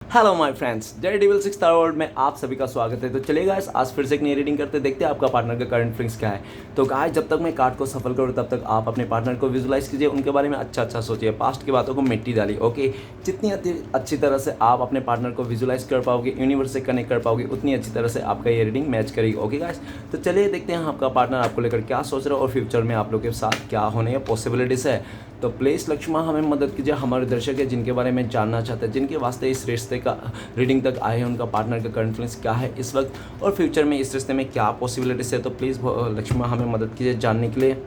Hello my friends, Daredevil 6 star world में आप सभी का स्वागत है। तो चलिए गाइस, आज फिर से एक नई रीडिंग करते देखते हैं आपका पार्टनर का करंट फीलिंग्स क्या है। तो गाइस, जब तक मैं कार्ड को सफल करूँ तब तक आप अपने पार्टनर को विजुलाइज कीजिए, उनके बारे में अच्छा सोचिए, पास्ट की बातों को मिट्टी डालिए। ओके, जितनी अच्छी तरह से आप अपने पार्टनर को विजुलाइज कर पाओगे, यूनिवर्स से कनेक्ट कर पाओगे, उतनी अच्छी तरह से आपका ये रीडिंग मैच करेगी। ओके गाइस, तो चलिए देखते हैं आपका पार्टनर आपको लेकर क्या सोच रहा है और फ्यूचर में आप लोग के साथ क्या होने की पॉसिबिलिटीज़ है। तो प्लीज़ लक्ष्मण हमें मदद कीजिए, हमारे दर्शक है जिनके बारे में जानना चाहते हैं, जिनके वास्ते इस रिश्ते का रीडिंग तक आए हैं, उनका पार्टनर का करंट फीलिंग्स क्या है इस वक्त और फ्यूचर में इस रिश्ते में क्या पॉसिबिलिटीज़ है। तो प्लीज़ लक्ष्मण हमें मदद कीजिए जानने के लिए।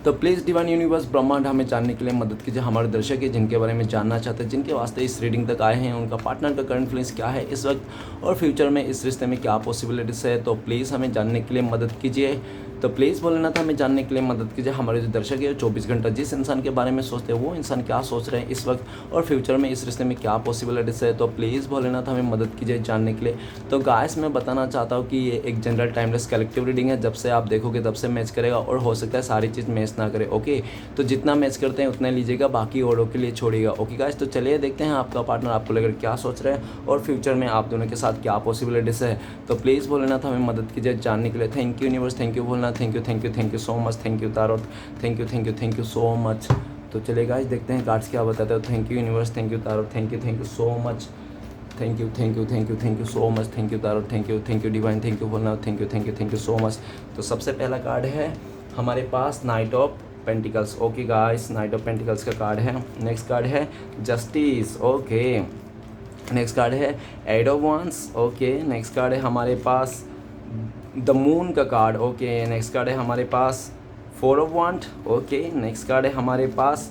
तो प्लीज़ डिवाइन यूनिवर्स ब्रह्मांड हमें जानने के लिए मदद कीजिए, हमारे दर्शक है जिनके बारे में जानना चाहते हैं, जिनके वास्ते इस रीडिंग तक आए हैं, उनका पार्टनर का करंट फीलिंग्स क्या है इस वक्त और फ्यूचर में इस रिश्ते में क्या पॉसिबिलिटीज़ है। तो प्लीज़ हमें जानने के लिए मदद कीजिए। तो प्लीज़ भोलेनाथ हमें जानने के लिए मदद कीजिए, हमारे जो दर्शक है 24 घंटा जिस इंसान के बारे में सोचते हैं वो इंसान क्या सोच रहे हैं इस वक्त और फ्यूचर में इस रिश्ते में क्या पॉसिबिलिटीज़ है। तो प्लीज़ भोलेनाथ हमें मदद कीजिए जानने के लिए। तो गाइस, मैं बताना चाहता हूँ कि ये एक जनरल टाइमलेस कलेक्टिव रीडिंग है, जब से आप देखोगे तब से मैच करेगा और हो सकता है सारी चीज़ मैच ना करे। ओके, तो जितना मैच करते हैं उतना लीजिएगा, बाकी औरों के लिए छोड़िएगा। ओके गाइस, तो चलिए देखते हैं आपका पार्टनर आपको लेकर क्या सोच रहे हैं और फ्यूचर में आप दोनों के साथ क्या पॉसिबिलिटीज़ है। तो प्लीज़ भोलेनाथ हमें मदद कीजिए जानने के लिए। Thank you universe, thank you Bholenath, thank you so much, thank you tarot, thank you so much. तो चलिए गाइस, देखते हैं कार्ड्स क्या बताते हैं। Thank you universe, thank you tarot, thank you so much, thank you so much, thank you tarot, thank you divine, thank you Bholenath, thank you so much. तो सबसे पहला कार्ड है हमारे पास knight of pentacles. Okay guys, night of pentacles का card है। Next card है justice. Okay, next card है eight of wands. Okay, next card है हमारे पास द मून का कार्ड। ओके, नेक्स्ट कार्ड है हमारे पास four of wand. Okay, next card है हमारे पास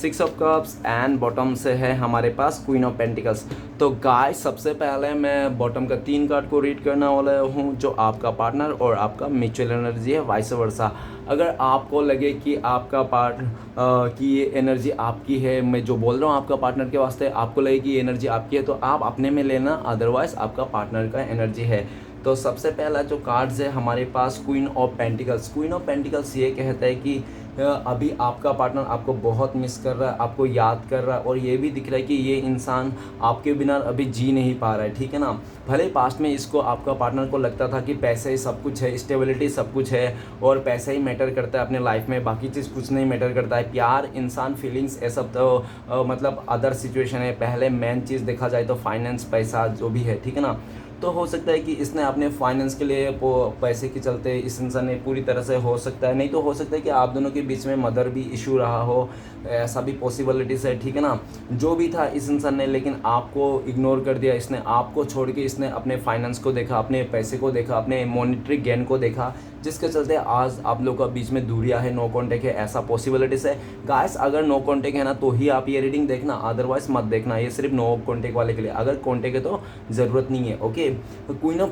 six of cups and bottom से है हमारे पास क्वीन ऑफ पेंटिकल्स। तो गाइस, सबसे पहले मैं बॉटम का 3 कार्ड को रीड करने वाला हूँ, जो आपका पार्टनर और आपका म्यूचुअल एनर्जी है, वाइस वर्सा। अगर आपको लगे कि आपका कि ये एनर्जी आपकी है, मैं जो बोल रहा हूँ आपका पार्टनर के वास्ते, आपको लगे कि ये एनर्जी आपकी है तो आप अपने में लेना, अदरवाइज आपका पार्टनर का एनर्जी है। तो सबसे पहला जो कार्ड्स है हमारे पास queen of pentacles. Queen of pentacles ये कहता है कि अभी आपका पार्टनर आपको बहुत मिस कर रहा है, आपको याद कर रहा है और ये भी दिख रहा है कि ये इंसान आपके बिना अभी जी नहीं पा रहा है। ठीक है ना, भले पास्ट में इसको आपका पार्टनर को लगता था कि पैसे ही सब कुछ है, स्टेबिलिटी सब कुछ है और पैसा ही मैटर करता है अपने लाइफ में, बाकी चीज़ कुछ नहीं मैटर करता है। प्यार, इंसान, फीलिंग्स, ये सब तो मतलब अदर सिचुएशन है। पहले मेन चीज़ देखा जाए तो फाइनेंस, पैसा जो भी है, ठीक है ना। तो हो सकता है कि इसने अपने फाइनेंस के लिए पैसे के चलते इस इंसान ने पूरी तरह से, हो सकता है, नहीं तो हो सकता है कि आप दोनों के बीच में मदर भी इशू रहा हो, ऐसा भी पॉसिबिलिटीज़ है। ठीक है ना, जो भी था इस इंसान ने लेकिन आपको इग्नोर कर दिया, इसने आपको छोड़ के इसने अपने फाइनेंस को देखा, अपने पैसे को देखा, अपने मॉनेटरी गेन को देखा, जिसके चलते आज आप लोगों का बीच में दूरियां है, नो कॉन्टेक्ट है, ऐसा पॉसिबिलिटीज़ है। गाइस, अगर नो कॉन्टेक्ट है ना तो ही आप ये रीडिंग देखना, अदरवाइज मत देखना। ये सिर्फ नो कॉन्टेक्ट वाले के लिए, अगर कॉन्टेक्ट है तो ज़रूरत नहीं है। Okay, queen of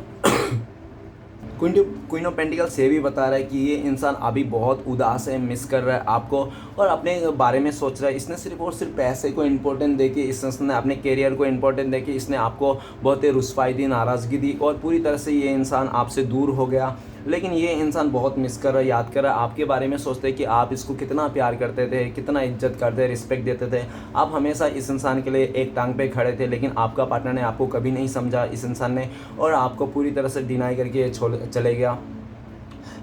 queen of pentacles ये भी बता रहा है कि ये इंसान अभी बहुत उदास है, मिस कर रहा है आपको और अपने बारे में सोच रहा है। इसने सिर्फ और सिर्फ पैसे को इम्पोर्टेंट देके, इस इंसान ने अपने करियर को इम्पोर्टेंट देके इसने आपको बहुत ही रुस्वाई दी, नाराज़गी दी और पूरी तरह से ये इंसान आपसे दूर हो गया। लेकिन ये इंसान बहुत मिस कर रहा है, याद कर रहा है, आपके बारे में सोचते हैं कि आप इसको कितना प्यार करते थे, कितना इज्जत करते, रिस्पेक्ट देते थे। आप हमेशा इस इंसान के लिए एक टांग पे खड़े थे, लेकिन आपका पार्टनर ने आपको कभी नहीं समझा इस इंसान ने और आपको पूरी तरह से डिनाई करके चले गया।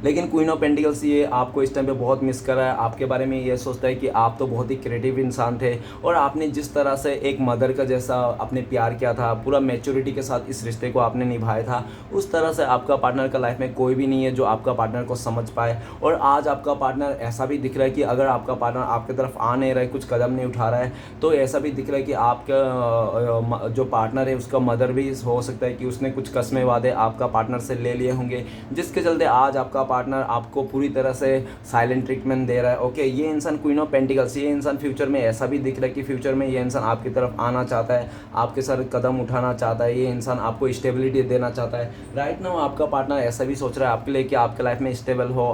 लेकिन क्वीन ऑफ पेंटिकल्स ये आपको इस टाइम पे बहुत मिस कर रहा है, आपके बारे में ये सोचता है कि आप तो बहुत ही क्रिएटिव इंसान थे और आपने जिस तरह से एक मदर का जैसा आपने प्यार किया था, पूरा मैच्योरिटी के साथ इस रिश्ते को आपने निभाया था, उस तरह से आपका पार्टनर का लाइफ में कोई भी नहीं है जो आपका पार्टनर को समझ पाए। और आज आपका पार्टनर ऐसा भी दिख रहा है कि अगर आपका पार्टनर आपकी तरफ आ नहीं रहा है, कुछ कदम नहीं उठा रहा है, तो ऐसा भी दिख रहा है कि आपका जो पार्टनर है उसका मदर भी हो सकता है कि उसने कुछ कस्में वादे आपका पार्टनर से ले लिए होंगे, जिसके चलते आज आपका पार्टनर आपको पूरी तरह से साइलेंट ट्रीटमेंट दे रहा है। ओके, ये इंसान क्वीन ऑफ पेंटिकल्स, ये इंसान फ्यूचर में ऐसा भी दिख रहा है कि फ्यूचर में ये इंसान आपकी तरफ आना चाहता है, आपके साथ कदम उठाना चाहता है, ये इंसान आपको स्टेबिलिटी देना चाहता है। राइट नाउ आपका पार्टनर ऐसा भी सोच रहा है आपके लिए कि आपके लाइफ में स्टेबल हो,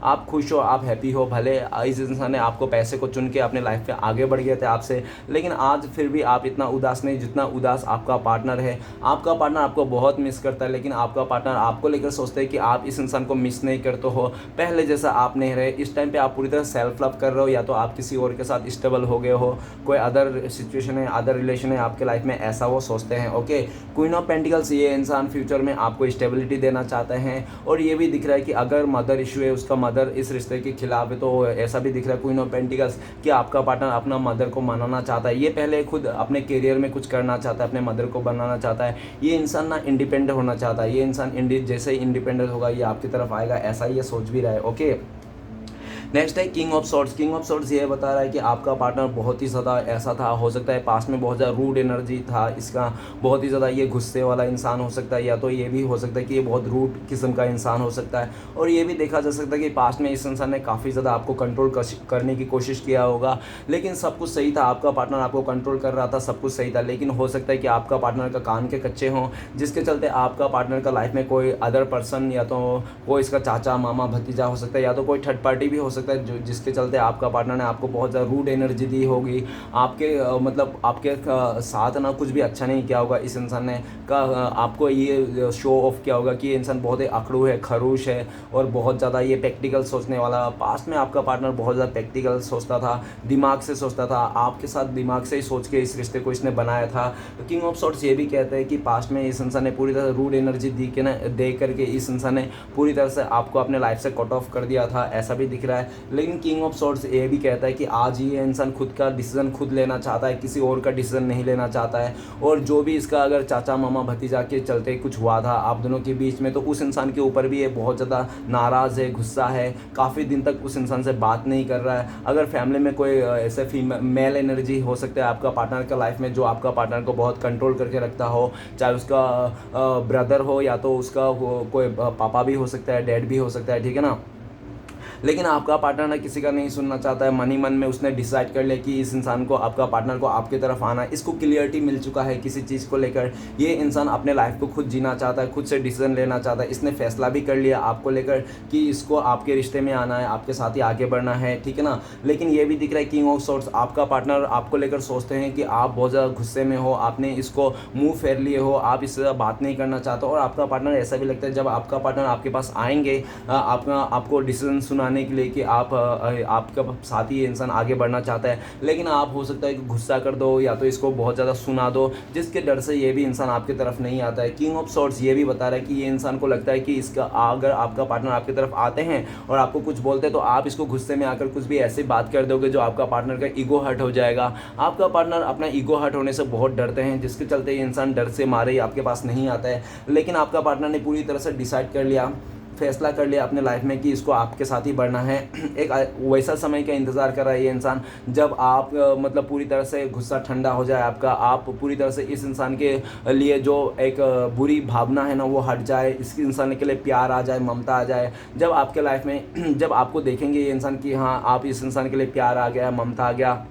आप खुश हो, आप हैप्पी हो। भले इस इंसान ने आपको पैसे को चुन के अपने लाइफ में आगे बढ़ गए थे आपसे, लेकिन आज फिर भी आप इतना उदास नहीं जितना उदास आपका पार्टनर है। आपका पार्टनर आपको बहुत मिस करता है, लेकिन आपका पार्टनर आपको लेकर सोचता है कि आप इस इंसान को मिस नहीं नहीं करते हो, पहले जैसा आप नहीं रहे। इस टाइम पे आप पूरी तरह सेल्फ लव कर रहे हो, या तो आप किसी और के साथ स्टेबल हो गए हो, कोई अदर सिचुएशन है, अदर रिलेशन है आपके लाइफ में, ऐसा वो सोचते हैं। ओके, क्वीन ऑफ पेंटिकल्स, ये इंसान फ्यूचर में आपको स्टेबिलिटी देना चाहते हैं। और ये भी दिख रहा है कि अगर मदर इशू है, उसका मदर इस रिश्ते के खिलाफ है, तो ऐसा भी दिख रहा है क्वीन ऑफ पेंटिकल्स कि आपका पार्टनर अपना मदर को मनाना चाहता है। ये पहले खुद अपने करियर में कुछ करना चाहता है, अपने मदर को बनाना चाहता है। ये इंसान ना इंडिपेंडेंट होना चाहता है। ये इंसान जैसे ही इंडिपेंडेंट होगा ये आपकी तरफ आएगा, ऐसा ये सोच भी रहा है। ओके, नेक्स्ट है king of swords. King of swords ये बता रहा है कि आपका पार्टनर बहुत ही ज़्यादा ऐसा था, हो सकता है पास्ट में बहुत ज़्यादा रूड एनर्जी था इसका, बहुत ही ज़्यादा ये गुस्से वाला इंसान हो सकता है, या तो ये भी हो सकता है कि ये बहुत रूड किस्म का इंसान हो सकता है। और ये भी देखा जा सकता है कि पास्ट में इस इंसान ने काफ़ी ज़्यादा आपको कंट्रोल करने की कोशिश किया होगा, लेकिन सब कुछ सही था, आपका पार्टनर आपको कंट्रोल कर रहा था, सब कुछ सही था। लेकिन हो सकता है कि आपका पार्टनर का कान के कच्चे हों, जिसके चलते आपका पार्टनर का लाइफ में कोई अदर पर्सन, या तो कोई इसका चाचा मामा भतीजा हो सकता है, या तो कोई थर्ड पार्टी भी हो सकता है, जो जिसके चलते आपका पार्टनर ने आपको बहुत ज़्यादा रूड एनर्जी दी होगी। आपके मतलब आपके साथ ना कुछ भी अच्छा नहीं किया होगा इस इंसान ने का, आपको ये शो ऑफ किया होगा कि ये इंसान बहुत ही अकड़ू है, खरूश है, और बहुत ज़्यादा ये प्रैक्टिकल सोचने वाला। पास्ट में आपका पार्टनर बहुत ज़्यादा प्रैक्टिकल सोचता था, दिमाग से सोचता था, आपके साथ दिमाग से ही सोच के इस रिश्ते को इसने बनाया था। किंग ऑफ सॉर्ड्स ये भी कहते हैं कि पास्ट में इस इंसान ने पूरी तरह रूड एनर्जी दे करके इस इंसान ने पूरी तरह से आपको अपने लाइफ से कट ऑफ कर दिया था, ऐसा भी दिख रहा है। लेकिन किंग ऑफ सॉर्ड्स ये भी कहता है कि आज ये इंसान खुद का डिसीजन खुद लेना चाहता है, किसी और का डिसीजन नहीं लेना चाहता है। और जो भी इसका अगर चाचा मामा भतीजा के चलते कुछ हुआ था आप दोनों के बीच में, तो उस इंसान के ऊपर भी ये बहुत ज़्यादा नाराज़ है, गुस्सा है, काफ़ी दिन तक उस इंसान से बात नहीं कर रहा है। अगर फैमिली में कोई ऐसे मेल एनर्जी हो सकता है आपका पार्टनर का लाइफ में, जो आपका पार्टनर को बहुत कंट्रोल करके रखता हो, चाहे उसका ब्रदर हो, या तो उसका कोई पापा भी हो सकता है, डैड भी हो सकता है, ठीक है ना। लेकिन आपका पार्टनर ना किसी का नहीं सुनना चाहता है। मन ही मन में उसने डिसाइड कर लिया कि इस इंसान को, आपका पार्टनर को आपकी तरफ आना है। इसको क्लियरिटी मिल चुका है किसी चीज़ को लेकर। ये इंसान अपने लाइफ को खुद जीना चाहता है, खुद से डिसीजन लेना चाहता है। इसने फैसला भी कर लिया आपको लेकर कि इसको आपके रिश्ते में आना है, आपके साथ ही आगे बढ़ना है, ठीक है ना। लेकिन ये भी दिख रहा है किंग ऑफ सॉर्ड्स, आपका पार्टनर आपको लेकर सोचते हैं कि आप बहुत ज़्यादा गुस्से में हो, आपने इसको मुँह फेर लिए हो, आप इससे बात नहीं करना चाहते हो। और आपका पार्टनर, ऐसा भी लगता है जब आपका पार्टनर आपके पास आएंगे आपको डिसीजन सुनाने के लिए कि आपका साथ ही इंसान आगे बढ़ना चाहता है, लेकिन आप हो सकता है कि गुस्सा कर दो, या तो इसको बहुत ज़्यादा सुना दो, जिसके डर से ये भी इंसान आपकी तरफ नहीं आता है। किंग ऑफ सॉर्ड्स ये भी बता रहा है कि ये इंसान को लगता है कि इसका अगर आपका पार्टनर आपकी तरफ आते हैं और आपको कुछ बोलते हैं, तो आप इसको गुस्से में आकर कुछ भी ऐसी बात कर दोगे जो आपका पार्टनर का ईगो हर्ट हो जाएगा। आपका पार्टनर अपना ईगो हर्ट होने से बहुत डरते हैं, जिसके चलते ये इंसान डर से मारे ही आपके पास नहीं आता है। लेकिन आपका पार्टनर ने पूरी तरह से डिसाइड कर लिया, फैसला कर लिया अपने लाइफ में कि इसको आपके साथ ही बढ़ना है। एक वैसा समय का इंतज़ार कर रहा है ये इंसान, जब आप मतलब पूरी तरह से गुस्सा ठंडा हो जाए आपका, आप पूरी तरह से इस इंसान के लिए जो एक बुरी भावना है ना वो हट जाए, इस इंसान के लिए प्यार आ जाए, ममता आ जाए। जब आपके लाइफ में जब आपको देखेंगे ये इंसान कि हाँ, आप इस इंसान के लिए प्यार आ गया, ममता आ गया,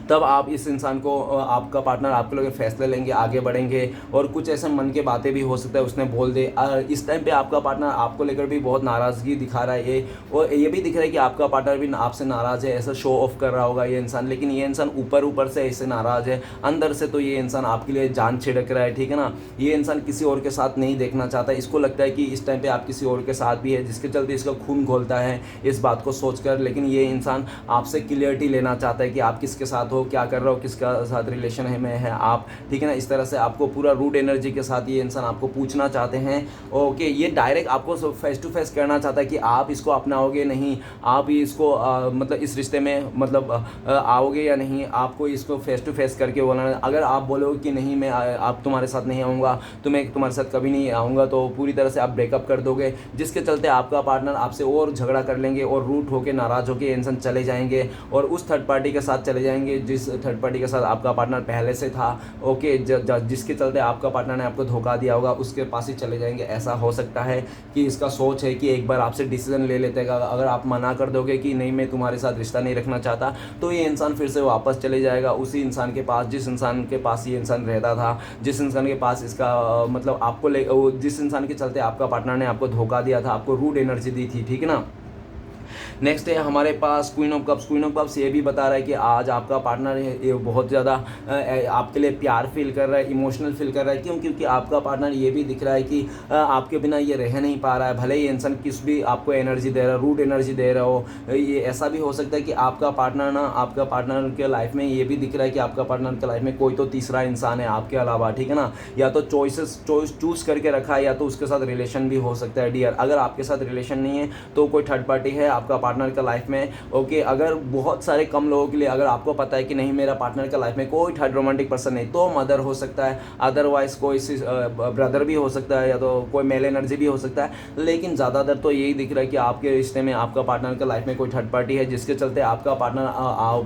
तब आप इस इंसान को, आपका पार्टनर आपके लोग फैसले लेंगे, आगे बढ़ेंगे। और कुछ ऐसे मन के बातें भी हो सकता है उसने बोल दे। इस टाइम पे आपका पार्टनर आपको लेकर भी बहुत नाराज़गी दिखा रहा है ये, और ये भी दिख रहा है कि आपका पार्टनर भी आपसे नाराज़ है, ऐसा शो ऑफ कर रहा होगा ये इंसान। लेकिन ये इंसान ऊपर से ऐसे नाराज़ है, अंदर से तो ये इंसान आपके लिए जान छिड़क रहा है, ठीक है ना। ये इंसान किसी और के साथ नहीं देखना चाहता, इसको लगता है कि इस टाइम पे आप किसी और के साथ भी है, जिसके चलते इसका खून घोलता है इस बात को सोचकर। लेकिन ये इंसान आपसे क्लियरिटी लेना चाहता है कि आप किसके साथ हो, क्या कर रहे हो, किसका साथ रिलेशन है में है आप, ठीक है ना। इस तरह से आपको पूरा रूड एनर्जी के साथ ये इंसान आपको पूछना चाहते हैं। ओके, ये डायरेक्ट आपको फेस टू फेस करना चाहता है कि आप इसको अपनाओगे नहीं, आप इसको मतलब इस रिश्ते में मतलब आओगे या नहीं, आपको इसको फेस टू फेस करके बोलना। अगर आप बोलोगे कि नहीं, मैं आप तुम्हारे साथ नहीं आऊँगा, तो मैं तुम्हारे साथ कभी नहीं आऊँगा, तो पूरी तरह से आप ब्रेकअप कर दोगे, जिसके चलते आपका पार्टनर आपसे और झगड़ा कर लेंगे और रूठ होकर नाराज़ होकर इंसान चले जाएंगे और उस थर्ड पार्टी के साथ चले जाएंगे जिस थर्ड पार्टी के साथ आपका पार्टनर पहले से था। ओके, जिसके चलते आपका पार्टनर ने आपको धोखा दिया होगा, उसके पास ही चले जाएंगे। ऐसा हो सकता है कि इसका सोच है कि एक बार आपसे डिसीजन ले लेते हैं, अगर आप मना कर दोगे कि नहीं मैं तुम्हारे साथ रिश्ता नहीं रखना चाहता, तो ये इंसान फिर से वापस चले जाएगा उसी इंसान के पास जिस इंसान के पास ये इंसान रहता था, जिस इंसान के पास इसका मतलब आपको जिस इंसान के चलते आपका पार्टनर ने आपको धोखा दिया था, आपको रूड एनर्जी दी थी, ठीक है ना। नेक्स्ट है हमारे पास queen of cups. Queen of cups ये भी बता रहा है कि आज आपका पार्टनर ये बहुत ज़्यादा आपके लिए प्यार फील कर रहा है, इमोशनल फील कर रहा है। क्यों? क्योंकि आपका पार्टनर ये भी दिख रहा है कि आपके बिना ये रह नहीं पा रहा है। भले ही इंसान किस भी आपको एनर्जी दे रहा है, रूट एनर्जी दे रहा हो, ये ऐसा भी हो सकता है कि आपका पार्टनर के लाइफ में ये भी दिख रहा है कि आपका पार्टनर के लाइफ में कोई तो तीसरा इंसान है आपके अलावा, ठीक है ना। या तो चॉइस चूज करके रखा है, या तो उसके साथ रिलेशन भी हो सकता है डियर। अगर आपके साथ रिलेशन नहीं है तो कोई थर्ड पार्टी है आपका पार्टनर का लाइफ में। ओके, अगर बहुत सारे कम लोगों के लिए अगर आपको पता है कि नहीं मेरा पार्टनर का लाइफ में कोई थर्ड रोमांटिक पर्सन नहीं, तो मदर हो सकता है, अदरवाइज कोई ब्रदर भी हो सकता है, या तो कोई मेल एनर्जी भी हो सकता है। लेकिन ज़्यादातर तो यही दिख रहा है कि आपके रिश्ते में आपका पार्टनर का लाइफ में कोई थर्ड पार्टी है, जिसके चलते आपका पार्टनर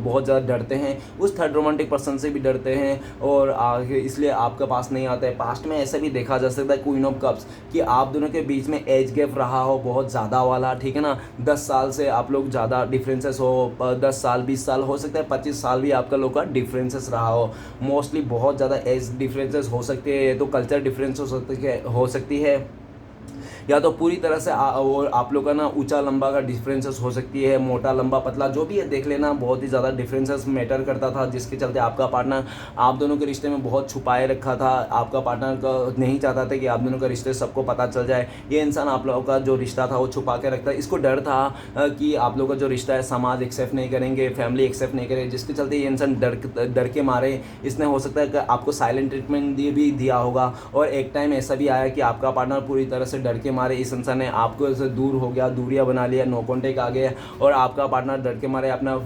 बहुत ज़्यादा डरते हैं, उस थर्ड रोमांटिक पर्सन से भी डरते हैं, और इसलिए आपके पास नहीं आता है। पास्ट में ऐसा भी देखा जा सकता है क्वीन ऑफ कप्स कि आप दोनों के बीच में एज गैप रहा हो बहुत ज़्यादा वाला, ठीक है ना। 10 साल से आप लोग ज़्यादा डिफरेंसेस हो, 10 साल 20 साल हो सकता है, 25 साल भी आपका लोग का डिफरेंसेस रहा हो। मोस्टली बहुत ज़्यादा एज डिफरेंसेस हो सकते हैं, तो कल्चर डिफरेंस हो सकती है, या तो पूरी तरह से और आप लोग का ना ऊंचा लंबा का डिफरेंसेस हो सकती है, मोटा लंबा पतला जो भी है देख लेना, बहुत ही ज़्यादा डिफरेंसेस मैटर करता था, जिसके चलते आपका पार्टनर आप दोनों के रिश्ते में बहुत छुपाए रखा था। आपका पार्टनर का नहीं चाहता था कि आप दोनों का रिश्ते सबको पता चल जाए। ये इंसान आप लोगों का जो रिश्ता था वो छुपा के रखता है। इसको डर था कि आप लोगों का जो रिश्ता है समाज एक्सेप्ट नहीं करेंगे, फैमिली एक्सेप्ट नहीं करेंगे, जिसके चलते ये इंसान डर के मारे इसने हो सकता है कि आपको साइलेंट ट्रीटमेंट भी दिया होगा। और एक टाइम ऐसा भी आया कि आपका पार्टनर पूरी तरह से डर के मारे इस इंसान ने आपको से दूर हो गया, दूरियां बना लिया, नो कॉन्टेक्ट आ गया, और आपका पार्टनर डर के मारे अपना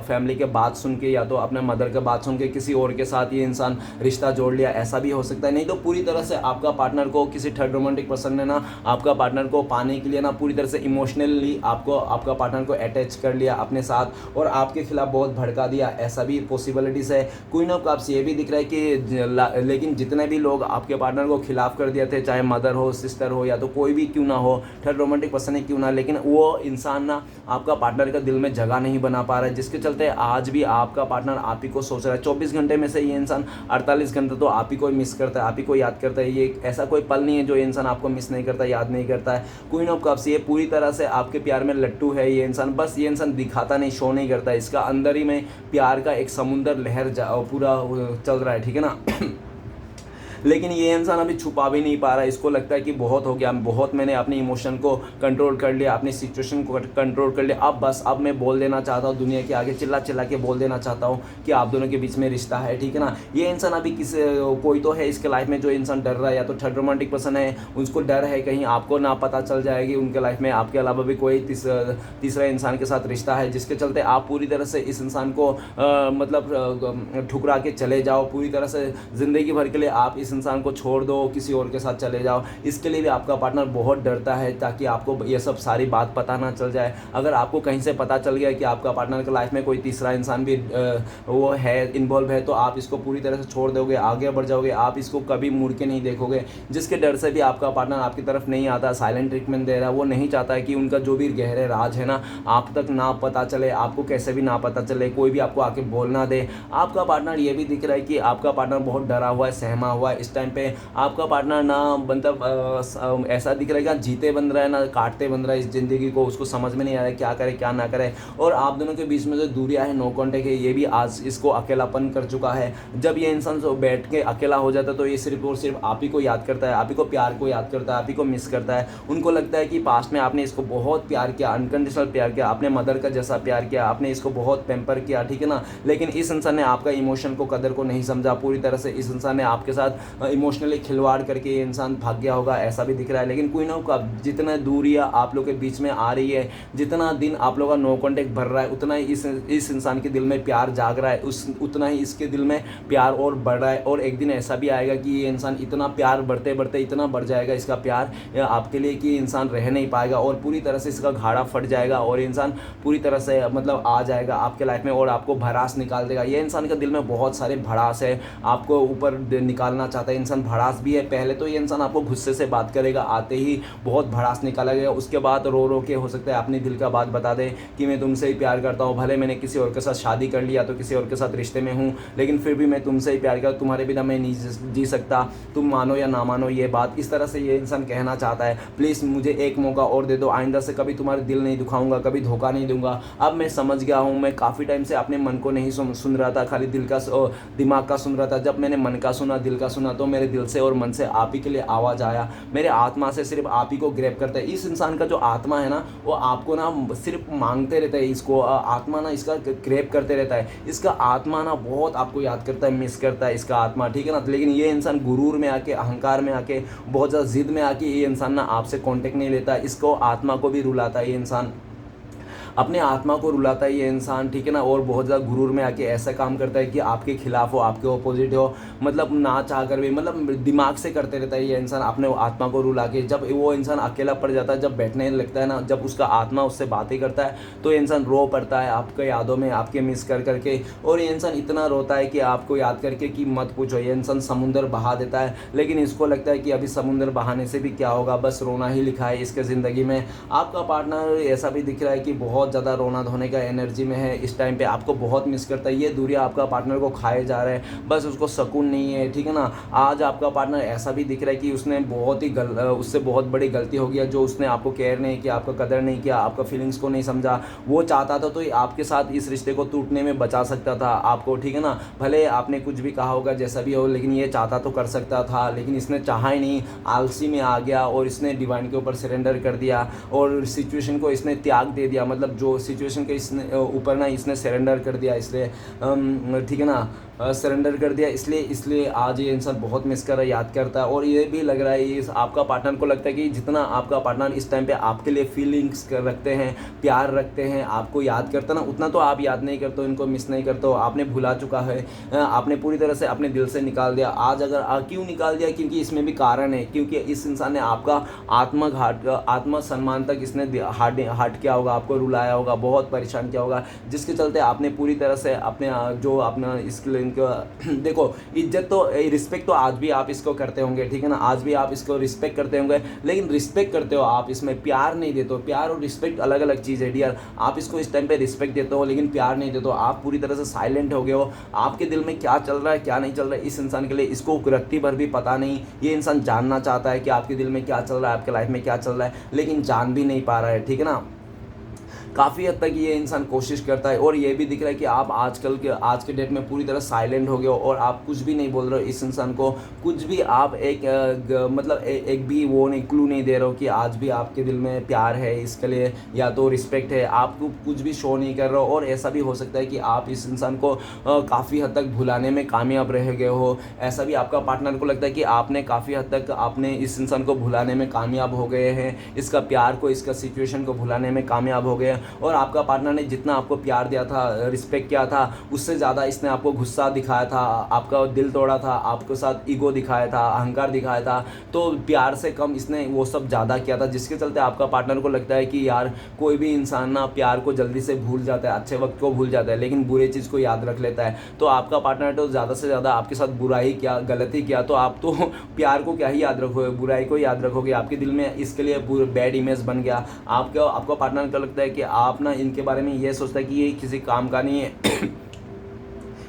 फैमिली के बात सुन के या तो अपने मदर के बात सुन के किसी और के साथ ये इंसान रिश्ता जोड़ लिया। ऐसा भी हो सकता है। नहीं तो पूरी तरह से आपका पार्टनर को किसी थर्ड रोमांटिक पर्सन ने ना आपका पार्टनर को पाने के लिए ना पूरी तरह से इमोशनली आपका पार्टनर को अटैच कर लिया अपने साथ, और आपके खिलाफ बहुत भड़का दिया। ऐसा भी पॉसिबिलिटीज है। क्वीन ऑफ कप्स ये भी दिख रहा है कि लेकिन जितने भी लोग आपके पार्टनर को खिलाफ कर दिए थे, चाहे मदर हो, सिस्टर हो, या तो कोई भी क्यों ना हो, थर्ड रोमांटिक पर्सन ही क्यों ना, लेकिन वो इंसान ना आपका पार्टनर का दिल में जगह नहीं बना पा रहा है, जिसके चलते आज भी आपका पार्टनर आप ही को सोच रहा है। 24 घंटे में से ये इंसान 48 घंटे तो आप ही को मिस करता है, आप ही को याद करता है। ये ऐसा कोई पल नहीं है जो इंसान आपको मिस नहीं करता, याद नहीं करता है। क्वीन ऑफ कप्स ये पूरी तरह से आपके प्यार में लट्टू है ये इंसान, बस ये इंसान दिखाता नहीं, शो नहीं करता। इसका अंदर ही में प्यार का एक समुंदर लहर पूरा चल रहा है, ठीक है ना। लेकिन ये इंसान अभी छुपा भी नहीं पा रहा है। इसको लगता है कि बहुत हो गया, बहुत मैंने अपने इमोशन को कंट्रोल कर लिया, अपनी सिचुएशन को कंट्रोल कर लिया। अब मैं बोल देना चाहता हूँ दुनिया के आगे, चिल्ला चिल्ला के बोल देना चाहता हूँ कि आप दोनों के बीच में रिश्ता है, ठीक है ना। ये इंसान अभी कोई तो है इसके लाइफ में जो इंसान डर रहा है, या तो थर्ड रोमांटिक पर्सन है, उसको डर है कहीं आपको ना पता चल जाएगी उनके लाइफ में आपके अलावा भी कोई तीसरा इंसान के साथ रिश्ता है, जिसके चलते आप पूरी तरह से इस इंसान को मतलब ठुकरा के चले जाओ। पूरी तरह से ज़िंदगी भर के लिए आप इस इंसान को छोड़ दो, किसी और के साथ चले जाओ। इसके लिए भी आपका पार्टनर बहुत डरता है ताकि आपको ये सब सारी बात पता ना चल जाए। अगर आपको कहीं से पता चल गया कि आपका पार्टनर के लाइफ में कोई तीसरा इंसान भी वो है, इन्वॉल्व है, तो आप इसको पूरी तरह से छोड़ दोगे, आगे बढ़ जाओगे, आप इसको कभी मुड़ के नहीं देखोगे। जिसके डर से भी आपका पार्टनर आपकी तरफ नहीं आता, साइलेंट ट्रीटमेंट दे रहा है। वो नहीं चाहता है कि उनका जो भी गहरे राज है ना आप तक ना पता चले, आपको कैसे भी ना पता चले, कोई भी आपको आके बोल ना दे। आपका पार्टनर ये भी दिख रहा है कि आपका पार्टनर बहुत डरा हुआ है, सहमा हुआ है। इस टाइम पे आपका पार्टनर ना मतलब ऐसा दिख रहा है कि जीते बन रहा है ना काटते बन रहा है इस ज़िंदगी को। उसको समझ में नहीं आ रहा है क्या करे क्या ना करे। और आप दोनों के बीच में जो दूरियां है, नो कॉन्टेक्ट है, ये भी आज इसको अकेलापन कर चुका है। जब ये इंसान बैठ के अकेला हो जाता है तो ये सिर्फ और सिर्फ आप ही को याद करता है, आप ही को प्यार को याद करता है, आप ही को मिस करता है। उनको लगता है कि पास्ट में आपने इसको बहुत प्यार किया, अनकंडीशनल प्यार किया, आपने मदर का जैसा प्यार किया, आपने इसको बहुत पैम्पर किया, ठीक है ना। लेकिन इस इंसान ने आपका इमोशन को कदर को नहीं समझा। पूरी तरह से इस इंसान ने आपके साथ इमोशनली खिलवाड़ करके ये इंसान भाग गया होगा, ऐसा भी दिख रहा है। लेकिन क्वीन ऑफ कप जितना दूरियां आप लोग के बीच में आ रही है, जितना दिन आप लोग का नो कॉन्टेक्ट भर रहा है, उतना ही इस इंसान के दिल में प्यार जाग रहा है, उतना ही इसके दिल में प्यार और बढ़ रहा है। और एक दिन ऐसा भी आएगा कि ये इंसान इतना प्यार बढ़ते बढ़ते इतना बढ़ जाएगा इसका प्यार आपके लिए कि इंसान रह नहीं पाएगा और पूरी तरह से इसका घाड़ा फट जाएगा और इंसान पूरी तरह से मतलब आ जाएगा आपके लाइफ में और आपको भड़ास निकाल देगा। ये इंसान के दिल में बहुत सारे भड़ास है, आपको ऊपर निकालना चाहता चाहता है, इंसान भड़ास भी है। पहले तो ये इंसान आपको गुस्से से बात करेगा, आते ही बहुत भड़ास निकालेगा, उसके बाद रो रो के हो सकता है अपने दिल का बात बता दे कि मैं तुमसे ही प्यार करता हूँ, भले मैंने किसी और के साथ शादी कर लिया तो किसी और के साथ रिश्ते में हूँ, लेकिन फिर भी मैं तुमसे ही प्यार करता हूँ, तुम्हारे बिना मैं नहीं जी सकता, तुम मानो या ना मानो ये बात। इस तरह से ये इंसान कहना चाहता है, प्लीज़ मुझे एक मौका और दे दो, आइंदा से कभी तुम्हारे दिल नहीं दुखाऊंगा, कभी धोखा नहीं दूंगा। अब मैं समझ गया हूँ, मैं काफ़ी टाइम से अपने मन को नहीं सुन रहा था, खाली दिमाग का सुन रहा था। जब मैंने मन का सुना, दिल का सुना, तो मेरे दिल से और मन से आप ही के लिए आवाज़ आया, मेरे आत्मा से सिर्फ आप ही को ग्रैब करता है। इस इंसान का जो आत्मा है ना, वो आपको ना सिर्फ मांगते रहता है, इसको आत्मा ना इसका ग्रैब करते रहता है। इसका आत्मा ना बहुत आपको याद करता है, मिस करता है इसका आत्मा, ठीक है ना। लेकिन ये इंसान गुरूर में आके, अहंकार में आके, बहुत ज़्यादा जिद में आके ये इंसान ना आपसे कांटेक्ट नहीं लेता, इसको आत्मा को भी रुलाता है ये इंसान, अपने आत्मा को रुलाता है ये इंसान, ठीक है ना। और बहुत ज़्यादा गुरूर में आके ऐसा काम करता है कि आपके खिलाफ हो, आपके ऑपोजिट हो, मतलब ना चाह कर भी, मतलब दिमाग से करते रहता है ये इंसान अपने आत्मा को रुला के। जब वो इंसान अकेला पड़ जाता है, जब बैठने लगता है ना, जब उसका आत्मा उससे बातें करता है, तो ये इंसान रो पड़ता है आपके यादों में, आपके मिस कर करके। और ये इंसान इतना रोता है कि आपको याद करके कि मत पूछो, ये इंसान समुंदर बहा देता है। लेकिन इसको लगता है कि अभी समुंदर बहाने से भी क्या होगा, बस रोना ही लिखा है इसके ज़िंदगी में। आपका पार्टनर ऐसा भी दिख रहा है कि बहुत ज़्यादा रोना धोने का एनर्जी में है इस टाइम पे, आपको बहुत मिस करता है। ये दूरिया आपका पार्टनर को खाए जा रहा है, बस उसको सुकून नहीं है, ठीक है ना। आज आपका पार्टनर ऐसा भी दिख रहा है कि उसने बहुत ही उससे बहुत बड़ी गलती हो गया, जो उसने आपको केयर नहीं किया, आपका कदर नहीं किया, आपका फीलिंग्स को नहीं समझा। वो चाहता था तो आपके साथ इस रिश्ते को टूटने में बचा सकता था आपको, ठीक है ना। भले आपने कुछ भी कहा होगा, जैसा भी हो, लेकिन ये चाहता तो कर सकता था, लेकिन इसने चाहा ही नहीं, आलसी में आ गया और इसने डिवाइन के ऊपर सरेंडर कर दिया और सिचुएशन को इसने त्याग दे दिया। मतलब जो सिचुएशन के इसने ऊपर ना इसने सरेंडर कर दिया, इसलिए ठीक है ना, सरेंडर कर दिया। इसलिए आज ये इंसान बहुत मिस कर रहा है, याद करता है। और ये भी लग रहा है, ये आपका पार्टनर को लगता है कि जितना आपका पार्टनर इस टाइम पे आपके लिए फीलिंग्स रखते हैं, प्यार रखते हैं, आपको याद करता ना, उतना तो आप याद नहीं करते हो, इनको मिस नहीं करते हो, आपने भुला चुका है, आपने पूरी तरह से अपने दिल से निकाल दिया। आज अगर क्यों निकाल दिया, क्योंकि इसमें भी कारण है, क्योंकि इस इंसान ने आपका आत्म सम्मान तक इसने हार्ट किया होगा, आपको रुलाया होगा, बहुत परेशान किया होगा, जिसके चलते आपने पूरी तरह से अपने जो अपना इसके देखो, इज्जत तो, रिस्पेक्ट तो आज भी आप इसको करते होंगे, ठीक है ना, आज भी आप इसको रिस्पेक्ट करते होंगे, लेकिन रिस्पेक्ट करते हो आप, इसमें प्यार नहीं देते हो। प्यार और रिस्पेक्ट अलग अलग चीज़ है डियर। आप इसको इस टाइम पे रिस्पेक्ट देते हो, लेकिन प्यार नहीं देते हो, आप पूरी तरह से साइलेंट हो गए हो। आपके दिल में क्या चल रहा है, क्या नहीं चल रहा है इस इंसान के लिए, इसको रत्ती भर भी पता नहीं। ये इंसान जानना चाहता है कि आपके दिल में क्या चल रहा है, आपके लाइफ में क्या चल रहा है, लेकिन जान भी नहीं पा रहा है, ठीक है ना। काफ़ी हद तक ये इंसान कोशिश करता है। और ये भी दिख रहा है कि आप आज के डेट में पूरी तरह साइलेंट हो गए हो और आप कुछ भी नहीं बोल रहे हो इस इंसान को, कुछ भी आप मतलब एक भी वो नहीं, क्लू नहीं दे रहे हो कि आज भी आपके दिल में प्यार है इसके लिए या तो रिस्पेक्ट है, आप कुछ भी शो नहीं कर रहे हो। और ऐसा भी हो सकता है कि आप इस इंसान को काफ़ी हद तक भुलाने में कामयाब रह गए हो। ऐसा भी आपका पार्टनर को लगता है कि आपने काफ़ी हद तक आपने इस इंसान को भुलाने में कामयाब हो गए हैं, इसका प्यार को, इसका सिचुएशन को भुलाने में कामयाब हो गए। और आपका पार्टनर ने जितना आपको प्यार दिया था, रिस्पेक्ट किया था, उससे ज़्यादा इसने आपको गुस्सा दिखाया था, आपका दिल तोड़ा था, आपके साथ ईगो दिखाया था, अहंकार दिखाया था। तो प्यार से कम इसने वो सब ज़्यादा किया था, जिसके चलते आपका पार्टनर को लगता है कि यार कोई भी इंसान ना प्यार को जल्दी से भूल जाता है, अच्छे वक्त को भूल जाता है, लेकिन बुरे चीज़ को याद रख लेता है। तो आपका पार्टनर तो ज़्यादा से ज़्यादा आपके साथ बुराई किया, गलती किया, तो आप तो प्यार को क्या ही याद रखोगे, बुराई को याद रखोगे। आपके दिल में इसके लिए बैड इमेज बन गया। आपका पार्टनर को लगता है कि आप ना इनके बारे में ये सोचता है कि ये किसी काम का नहीं है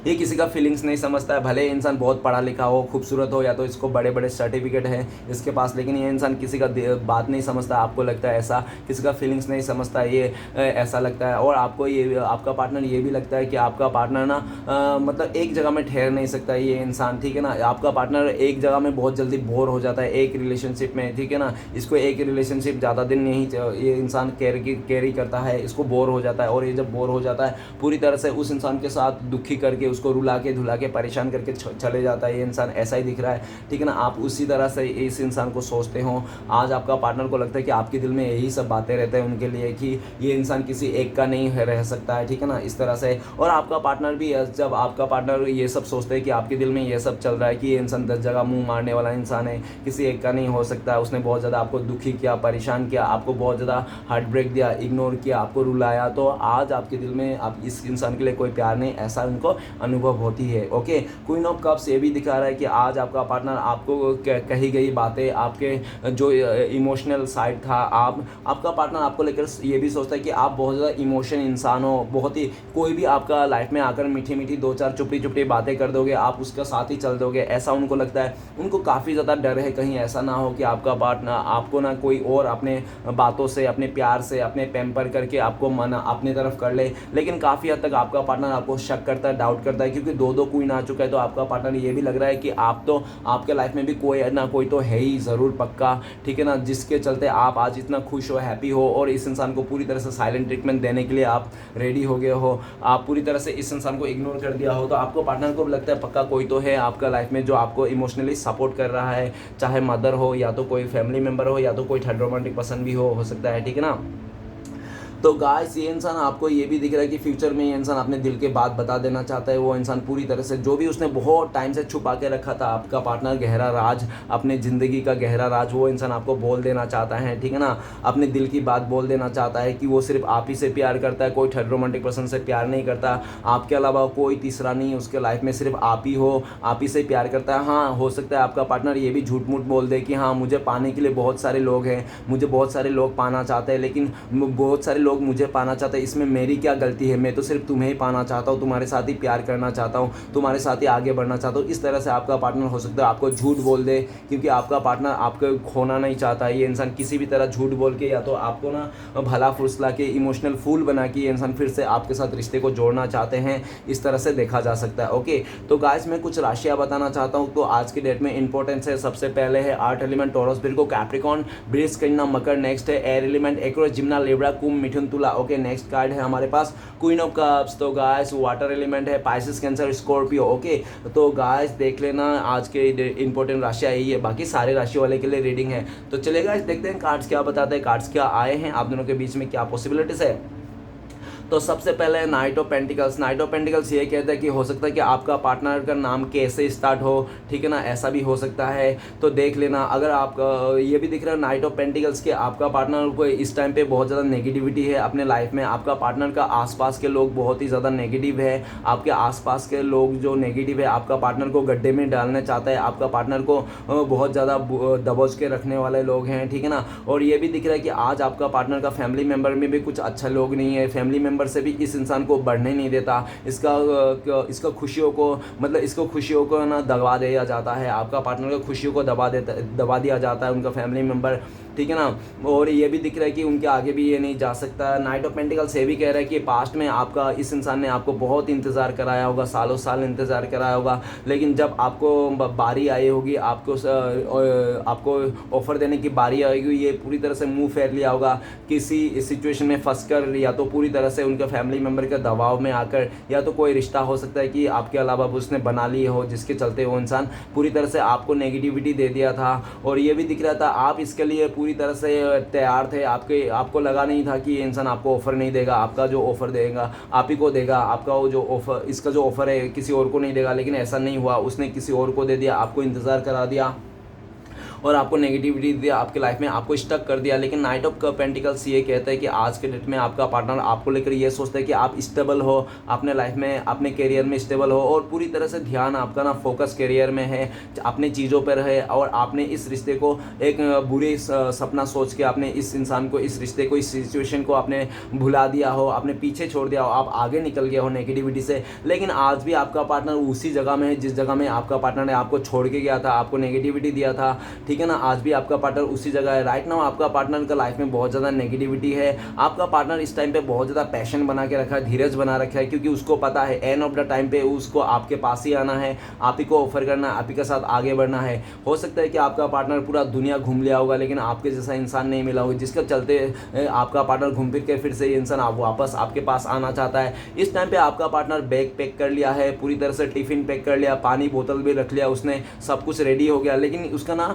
ये किसी का फीलिंग्स नहीं समझता है। भले इंसान बहुत पढ़ा लिखा हो, खूबसूरत हो, या तो इसको बड़े बड़े सर्टिफिकेट है इसके पास, लेकिन ये इंसान किसी का बात नहीं समझता। आपको लगता है ऐसा, किसी का फीलिंग्स नहीं समझता, ये ऐसा लगता है। और आपको ये, आपका पार्टनर ये भी लगता है कि आपका पार्टनर ना मतलब एक जगह में ठहर नहीं सकता ये इंसान, ठीक है ना। आपका पार्टनर एक जगह में बहुत जल्दी बोर हो जाता है एक रिलेशनशिप में, ठीक है ना। इसको एक रिलेशनशिप ज़्यादा दिन नहीं, ये इंसान कैरी करता है, इसको बोर हो जाता है। और ये जब बोर हो जाता है पूरी तरह से उस इंसान के साथ दुखी करके, उसको रुला के धुला के परेशान करके चले जाता है ये इंसान। ऐसा ही दिख रहा है, ठीक है ना। आप उसी तरह से इस इंसान को सोचते हो। आज आपका पार्टनर को लगता है कि आपके दिल में यही सब बातें रहते हैं उनके लिए, कि ये इंसान किसी एक का नहीं रह सकता है, ठीक है ना, इस तरह से। और आपका पार्टनर भी, जब आपका पार्टनर ये सब सोचते हैं कि आपके दिल में ये सब चल रहा है कि ये इंसान 10 जगह मुंह मारने वाला इंसान है, किसी एक का नहीं हो सकता, उसने बहुत ज़्यादा आपको दुखी किया, परेशान किया, आपको बहुत ज़्यादा हार्ट ब्रेक दिया, इग्नोर किया, आपको रुलाया, तो आज आपके दिल में आप इस इंसान के लिए कोई प्यार नहीं, ऐसा उनको अनुभव होती है। ओके, क्वीन ऑफ कप्स ये भी दिखा रहा है कि आज आपका पार्टनर आपको कही गई बातें, आपके जो इमोशनल साइड था, आपका पार्टनर आपको लेकर ये भी सोचता है कि आप बहुत ज़्यादा इमोशन इंसान हो, बहुत ही कोई भी आपका लाइफ में आकर मीठी मीठी दो चार चुपड़ी चुपड़ी बातें कर दोगे, आप उसका साथ ही चल दोगे, ऐसा उनको लगता है। उनको काफ़ी ज़्यादा डर है कहीं ऐसा ना हो कि आपका पार्टनर आपको ना कोई और अपने बातों से, अपने प्यार से, अपने पैम्पर करके आपको मना अपनी तरफ कर ले। लेकिन काफ़ी हद तक आपका पार्टनर आपको शक करता है, डाउट करता है, क्योंकि दो क्वीन आ चुका है। तो आपका पार्टनर ये भी लग रहा है कि आप तो आपके लाइफ में भी कोई ना कोई तो है ही ज़रूर पक्का, ठीक है ना, जिसके चलते आप आज इतना खुश हो, हैप्पी हो और इस इंसान को पूरी तरह से साइलेंट ट्रीटमेंट देने के लिए आप रेडी हो गए हो, आप पूरी तरह से इस इंसान को इग्नोर कर दिया हो। तो आपको पार्टनर को लगता है पक्का कोई तो है आपका लाइफ में जो आपको इमोशनली सपोर्ट कर रहा है, चाहे मदर हो या तो कोई फैमिली मेम्बर हो या तो कोई थर्ड रोमांटिक पर्सन भी हो सकता है, ठीक है ना। तो गाइस ये इंसान आपको ये भी दिख रहा है कि फ्यूचर में ये इंसान अपने दिल के बात बता देना चाहता है। वो इंसान पूरी तरह से जो भी उसने बहुत टाइम से छुपा के रखा था, आपका पार्टनर गहरा राज, अपने ज़िंदगी का गहरा राज वो इंसान आपको बोल देना चाहता है, ठीक है ना। अपने दिल की बात बोल देना चाहता है कि वो सिर्फ आप ही से प्यार करता है, कोई थर्ड रोमांटिक पर्सन से प्यार नहीं करता, आपके अलावा कोई तीसरा नहीं है उसके लाइफ में, सिर्फ आप ही हो, आप ही से प्यार करता है। हाँ, हो सकता है आपका पार्टनर ये भी झूठ मूठ बोल दे कि हाँ मुझे पाने के लिए बहुत सारे लोग हैं, मुझे बहुत सारे लोग पाना चाहते हैं, लेकिन बहुत सारे लोग मुझे पाना चाहते हैं, इसमें मेरी क्या गलती है, मैं तो सिर्फ तुम्हें ही पाना चाहता हूँ, तुम्हारे साथ ही प्यार करना चाहता हूँ, तुम्हारे साथ ही आगे बढ़ना चाहता हूँ। इस तरह से आपका पार्टनर हो सकता है आपको झूठ बोल दे, क्योंकि आपका पार्टनर आपको खोना नहीं चाहता है। ये इंसान किसी भी तरह झूठ बोल के या तो आपको ना भला फुसला के इमोशनल फूल बना के ये इंसान फिर से आपके साथ रिश्ते को जोड़ना चाहते हैं, इस तरह से देखा जा सकता है। ओके, तो गाइस मैं कुछ राशियाँ बताना चाहता हूँ। तो आज की डेट में इंपॉर्टेंस है, सबसे पहले है earth element taurus, Virgo, Capricorn, वृष, कन्या, मकर। नेक्स्ट है एयर एलिमेंट एक्वेरियस, जिम्ना, लिब्रा, कुंभ, मिथुन, तुला। ओके, नेक्स्ट कार्ड है हमारे पास क्वीन ऑफ कप्स। तो गाइस वाटर एलिमेंट है पाइसेस, कैंसर, स्कॉर्पियो। ओके, तो गाइस देख लेना आज के इंपॉर्टेंट राशियाँ यही है, बाकी सारे राशि वाले के लिए रीडिंग है। तो चलिए गाइस देखते हैं कार्ड्स क्या बताते हैं, कार्ड्स क्या आए हैं, आप दोनों के बीच में क्या पॉसिबिलिटीज है। तो सबसे पहले night of pentacles. Night of pentacles ये कहता है कि हो सकता है कि आपका पार्टनर का नाम कैसे स्टार्ट हो, ठीक है ना, ऐसा भी हो सकता है। तो देख लेना, अगर आप ये भी दिख रहा है नाइट ऑफ पेंटिकल्स के आपका पार्टनर को इस टाइम पे बहुत ज़्यादा नेगेटिविटी है अपने लाइफ में, आपका पार्टनर का आसपास के लोग बहुत ही ज़्यादा नेगेटिव है, आपके आसपास के लोग जो नेगेटिव है आपका पार्टनर को गड्ढे में डालना चाहता है, आपका पार्टनर को बहुत ज़्यादा दबोच के रखने वाले लोग हैं, ठीक है ना। और ये भी दिख रहा है कि आज आपका पार्टनर का फैमिली मेम्बर में भी कुछ अच्छा लोग नहीं है, फैमिली मेम्बर से भी इस इंसान को बढ़ने नहीं देता, इसका खुशियों को मतलब इसको खुशियों को ना दबा दिया जाता है, आपका पार्टनर को खुशियों को दबा दिया जाता है उनका फैमिली मेम्बर, ठीक है ना। और ये भी दिख रहा है कि उनके आगे भी ये नहीं जा सकता। नाइट ऑफ पेंटिकल्स ये भी कह रहा है कि पास्ट में आपका इस इंसान ने आपको बहुत इंतज़ार कराया होगा, सालों साल इंतज़ार कराया होगा, लेकिन जब आपको बारी आई होगी, आपको ऑफ़र देने की बारी आएगी, ये पूरी तरह से मुंह फेर लिया होगा किसी सिचुएशन में फंसकर, या तो पूरी तरह से उनके फैमिली मेम्बर के दबाव में आकर, या तो कोई रिश्ता हो सकता है कि आपके अलावा उसने बना ली हो, जिसके चलते वो इंसान पूरी तरह से आपको नेगेटिविटी दे दिया था। और ये भी दिख रहा था आप इसके लिए पूरी तरह से तैयार थे, आपको लगा नहीं था कि ये इंसान आपको ऑफ़र नहीं देगा, आपका जो ऑफ़र देगा आप ही को देगा, आपका वो जो ऑफ़र इसका जो ऑफ़र है किसी और को नहीं देगा, लेकिन ऐसा नहीं हुआ, उसने किसी और को दे दिया, आपको इंतज़ार करा दिया और आपको नेगेटिविटी दिया आपके लाइफ में, आपको स्टक कर दिया। लेकिन नाइट ऑफ पेंटिकल्स ये कहता है कि आज के डेट में आपका पार्टनर आपको लेकर ये सोचता है कि आप स्टेबल हो अपने लाइफ में, अपने करियर में स्टेबल हो, और पूरी तरह से ध्यान आपका ना फोकस करियर में है, अपने चीज़ों पर है, और आपने इस रिश्ते को एक बुरी सपना सोच के आपने इस इंसान को, इस रिश्ते को, इस सिचुएशन को आपने भुला दिया हो, आपने पीछे छोड़ दिया हो, आप आगे निकल गए हो नेगेटिविटी से। लेकिन आज भी आपका पार्टनर उसी जगह में है जिस जगह में आपका पार्टनर ने आपको छोड़ के गया था, आपको नेगेटिविटी दिया था, ठीक है ना। आज भी आपका पार्टनर उसी जगह है। राइट नाउ आपका पार्टनर का लाइफ में बहुत ज़्यादा नेगेटिविटी है, आपका पार्टनर इस टाइम पे बहुत ज़्यादा पैशन बना के रखा है, धीरज बना रखा है, क्योंकि उसको पता है एंड ऑफ द टाइम पे उसको आपके पास ही आना है, आप ही को ऑफर करना है, आप ही के साथ आगे बढ़ना है। हो सकता है कि आपका पार्टनर पूरा दुनिया घूम लिया होगा, लेकिन आपके जैसा इंसान नहीं मिला होगा, जिसके चलते आपका पार्टनर घूम फिर के फिर से ये इंसान आप वापस आपके पास आना चाहता है। इस टाइम पे आपका पार्टनर बैग पैक कर लिया है, पूरी तरह से टिफ़िन पैक कर लिया, पानी बोतल भी रख लिया उसने, सब कुछ रेडी हो गया, लेकिन उसका ना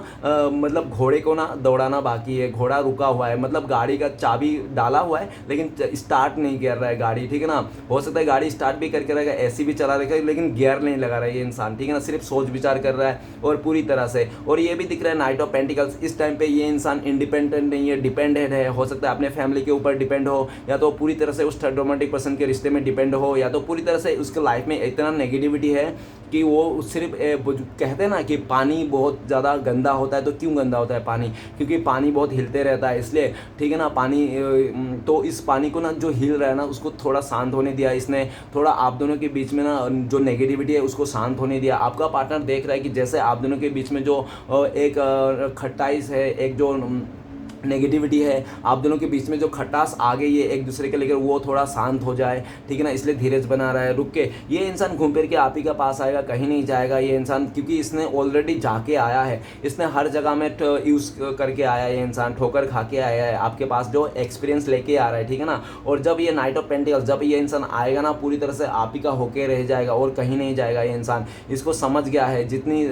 मतलब घोड़े को ना दौड़ाना बाकी है, घोड़ा रुका हुआ है, मतलब गाड़ी का चाबी डाला हुआ है लेकिन स्टार्ट नहीं कर रहा है गाड़ी, ठीक है ना। हो सकता है गाड़ी स्टार्ट भी करके रहेगा, एसी भी चला रहेगा, लेकिन गियर नहीं लगा रहा है ये इंसान, ठीक है ना। सिर्फ सोच विचार कर रहा है और पूरी तरह से। और ये भी दिख रहा है नाइट ऑफ पेंटिकल्स, इस टाइम पे ये इंसान इंडिपेंडेंट नहीं है, डिपेंडेंट है। हो सकता है अपने फैमिली के ऊपर डिपेंड हो, या तो पूरी तरह से उस थर्ड रोमांटिक पर्सन के रिश्ते में डिपेंड हो, या तो पूरी तरह से उसके लाइफ में इतना नेगेटिविटी है कि वो सिर्फ कहते हैं ना कि पानी बहुत ज़्यादा गंदा होता है। तो क्यों गंदा होता है पानी? क्योंकि पानी बहुत हिलते रहता है, इसलिए, ठीक है ना। पानी तो इस पानी को ना जो हिल रहा है ना उसको थोड़ा शांत होने दिया इसने, थोड़ा आप दोनों के बीच में ना जो नेगेटिविटी है उसको शांत होने दिया। आपका पार्टनर देख रहा है कि जैसे आप दोनों के बीच में जो एक खट्टाइस है, एक जो नेगेटिविटी है, आप दोनों के बीच में जो खटास आ गई है एक दूसरे के लेकर, वो थोड़ा शांत हो जाए, ठीक है ना। इसलिए धीरज बना रहा है, रुक के। ये इंसान घूम फिर के आप ही का पास आएगा, कहीं नहीं जाएगा ये इंसान, क्योंकि इसने ऑलरेडी जाके आया है, इसने हर जगह में यूज़ करके आया है ये इंसान, ठोकर खा के आया है, आपके पास जो एक्सपीरियंस लेके आ रहा है, ठीक है ना। और जब ये नाइट ऑफ पेंटिकल्स, जब ये इंसान आएगा ना, पूरी तरह से आप ही का होके रह जाएगा और कहीं नहीं जाएगा ये इंसान। इसको समझ गया है, जितनी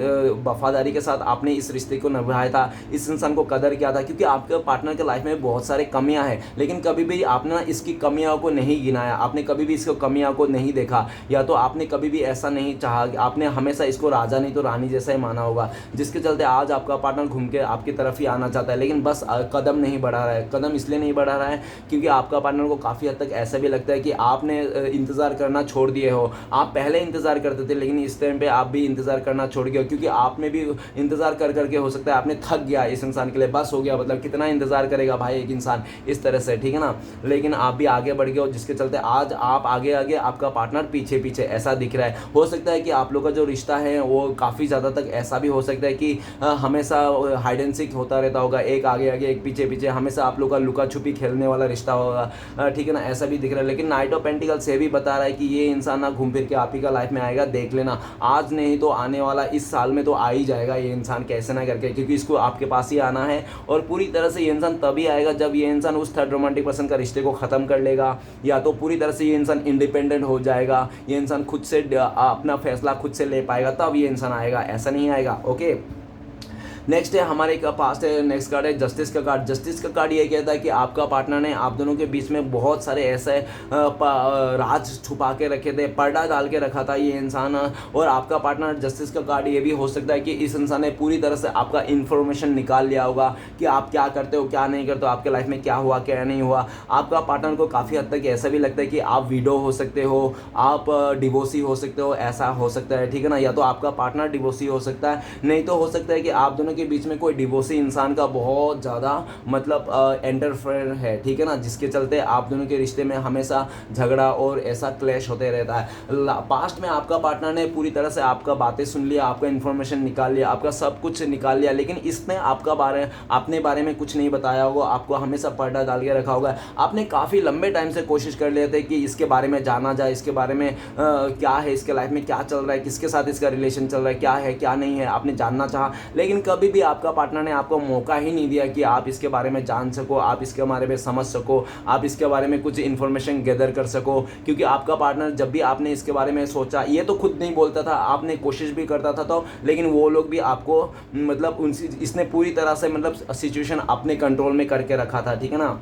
वफादारी के साथ आपने इस रिश्ते को निभाया था, इस इंसान को कदर किया था, क्योंकि आपके पार्टनर के लाइफ में बहुत सारे कमियां हैं, लेकिन कभी भी आपने ना इसकी कमियों को नहीं गिनाया, आपने कभी भी इसको कमियों को नहीं देखा, या तो आपने कभी भी ऐसा नहीं चाहा, आपने हमेशा इसको राजा नहीं तो रानी जैसा ही माना होगा, जिसके चलते आज आपका पार्टनर घूम के आपकी तरफ ही आना चाहता है, लेकिन बस कदम नहीं बढ़ा रहा है। कदम इसलिए नहीं बढ़ा रहा है क्योंकि आपका पार्टनर को काफ़ी हद तक ऐसा भी लगता है कि आपने इंतज़ार करना छोड़ दिए हो। आप पहले इंतज़ार करते थे, लेकिन इस टाइम पे आप भी इंतज़ार करना छोड़ गए हो, क्योंकि आपने भी इंतज़ार कर करके हो सकता है आपने थक गया इस इंसान के लिए, बस हो गया, मतलब कितना इंतज़ार करेगा भाई एक इंसान इस तरह से, ठीक है ना। लेकिन आप भी आगे बढ़ गए हो, जिसके चलते आज आप आगे आगे, आपका पार्टनर पीछे पीछे, ऐसा दिख रहा है। हो सकता है कि आप लोग का जो रिश्ता है वो काफ़ी ज़्यादा तक ऐसा भी हो सकता है कि हमेशा हाइड एंड सीक होता रहता होगा, एक आगे आगे एक पीछे पीछे, हमेशा आप लोग का लुका छुपी खेलने वाला रिश्ता होगा, ठीक है ना, ऐसा भी दिख रहा है। लेकिन नाइट ऑफ पेंटिकल्स से भी बता रहा है कि ये इंसान ना घूम फिर के आप ही का लाइफ में आएगा, देख लेना, आज नहीं तो आने वाला इस साल में तो आ ही जाएगा ये इंसान, कैसे ना करके, क्योंकि इसको आपके पास ही आना है। और पूरी तरह से ये इंसान तभी आएगा जब ये इंसान उस थर्ड रोमांटिक पर्सन का रिश्ते को ख़त्म कर लेगा, या तो पूरी तरह से ये इंसान इंडिपेंडेंट हो जाएगा, ये इंसान खुद से अपना फैसला खुद से ले पाएगा, तब ये इंसान आएगा, ऐसा नहीं आएगा। ओके, नेक्स्ट है हमारे पास है, नेक्स्ट कार्ड है जस्टिस का कार्ड। जस्टिस का कार्ड ये कहता है कि आपका पार्टनर ने आप दोनों के बीच में बहुत सारे ऐसे राज छुपा के रखे थे, पर्दा डाल के रखा था ये इंसान, और आपका पार्टनर, जस्टिस का कार्ड ये भी हो सकता है कि इस इंसान ने पूरी तरह से आपका इन्फॉर्मेशन निकाल लिया होगा कि आप क्या करते हो क्या नहीं करते हो, आपके लाइफ में क्या हुआ क्या नहीं हुआ। आपका पार्टनर को काफ़ी हद तक ऐसा भी लगता है कि आप विडो हो सकते हो, आप डिवोर्सी हो सकते हो, ऐसा हो सकता है, ठीक है ना। या तो आपका पार्टनर डिवोर्सी हो सकता है, नहीं तो हो सकता है कि आप दोनों के बीच में कोई डिवोर्सी इंसान का बहुत ज़्यादा मतलब इंटरफेयर है, ठीक है ना, जिसके चलते आप दोनों के रिश्ते में हमेशा झगड़ा और ऐसा क्लैश होते रहता है। पास्ट में आपका पार्टनर ने पूरी तरह से आपका बातें सुन लिया, आपका इन्फॉर्मेशन निकाल लिया, आपका सब कुछ निकाल लिया, लेकिन इसने अपने बारे में कुछ नहीं बताया होगा, आपको हमेशा पर्दा डाल के रखा होगा। आपने काफ़ी लंबे टाइम से कोशिश कर लिए थे कि इसके बारे में जाना जाए, इसके बारे में क्या है, इसके लाइफ में क्या चल रहा है, किसके साथ इसका रिलेशन चल रहा है क्या नहीं है, आपने जानना चाहा, लेकिन कभी भी आपका पार्टनर ने आपको मौका ही नहीं दिया कि आप इसके बारे में जान सको, आप इसके बारे में समझ सको, आप इसके बारे में कुछ इन्फॉर्मेशन गैदर कर सको। क्योंकि आपका पार्टनर जब भी आपने इसके बारे में सोचा, ये तो खुद नहीं बोलता था, आपने कोशिश भी करता था, तो लेकिन वो लोग भी आपको मतलब इसने पूरी तरह से मतलब सिचुएशन अपने कंट्रोल में करके रखा था, ठीक है ना।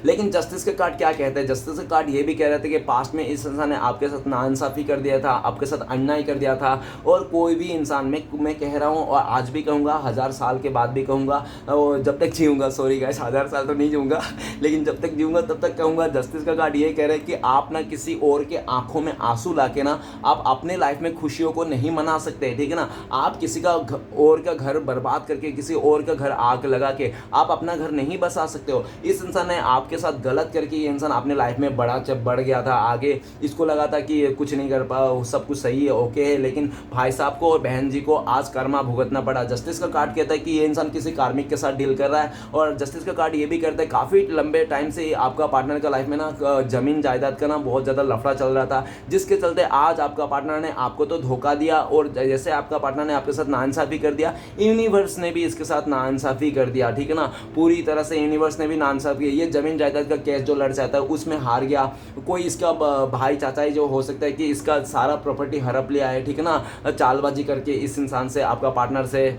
लेकिन जस्टिस का कार्ड क्या कहते हैं? जस्टिस का कार्ड ये भी कह रहे थे कि पास्ट में इस इंसान ने आपके साथ नाइंसाफ़ी कर दिया था, आपके साथ अन्याय कर दिया था, और कोई भी इंसान, मैं कह रहा हूँ और आज भी कहूँगा, 1000 साल के बाद भी कहूँगा, और जब तक जीऊँगा, सॉरी गाइस 1000 साल तो नहीं जीऊँगा, लेकिन जब तक जीऊँगा तब तक कहूँगा, जस्टिस का कार्ड ये कह रहे हैं कि आप ना किसी और के आंखों में आंसू ला के ना आप अपने लाइफ में खुशियों को नहीं मना सकते, ठीक है ना। आप किसी का और का घर बर्बाद करके, किसी और का घर आग लगा के आप अपना घर नहीं बसा सकते हो। इस इंसान ने आपके साथ गलत करके ये इंसान अपने लाइफ में बढ़ गया था आगे, इसको लगा था कि कुछ नहीं कर पाओ, सब कुछ सही है, ओके है, लेकिन भाई साहब को और बहन जी को आज कर्मा भुगतना पड़ा। जस्टिस का कार्ड कहता है कि ये इंसान किसी कार्मिक के साथ डील कर रहा है, और जस्टिस का कार्ड ये भी कहता है काफ़ी लंबे टाइम से आपका पार्टनर का लाइफ में ना जमीन जायदाद का ना बहुत ज़्यादा लफड़ा चल रहा था, जिसके चलते आज आपका पार्टनर ने आपको तो धोखा दिया, और जैसे आपका पार्टनर ने आपके साथ नाइंसाफ़ी कर दिया, यूनिवर्स ने भी इसके साथ नाइंसाफ़ी कर दिया, ठीक है ना। पूरी तरह से यूनिवर्स ने भी नाइंसाफ़ी किया। ये जमीन जायदाद का केस जो लड़ जाता है उसमें हार गया, कोई इसका भाई चाचा ही जो हो सकता है कि इसका सारा प्रॉपर्टी हड़प लिया है, ठीक है ना, चालबाजी करके इस इंसान से, आपका पार्टनर से,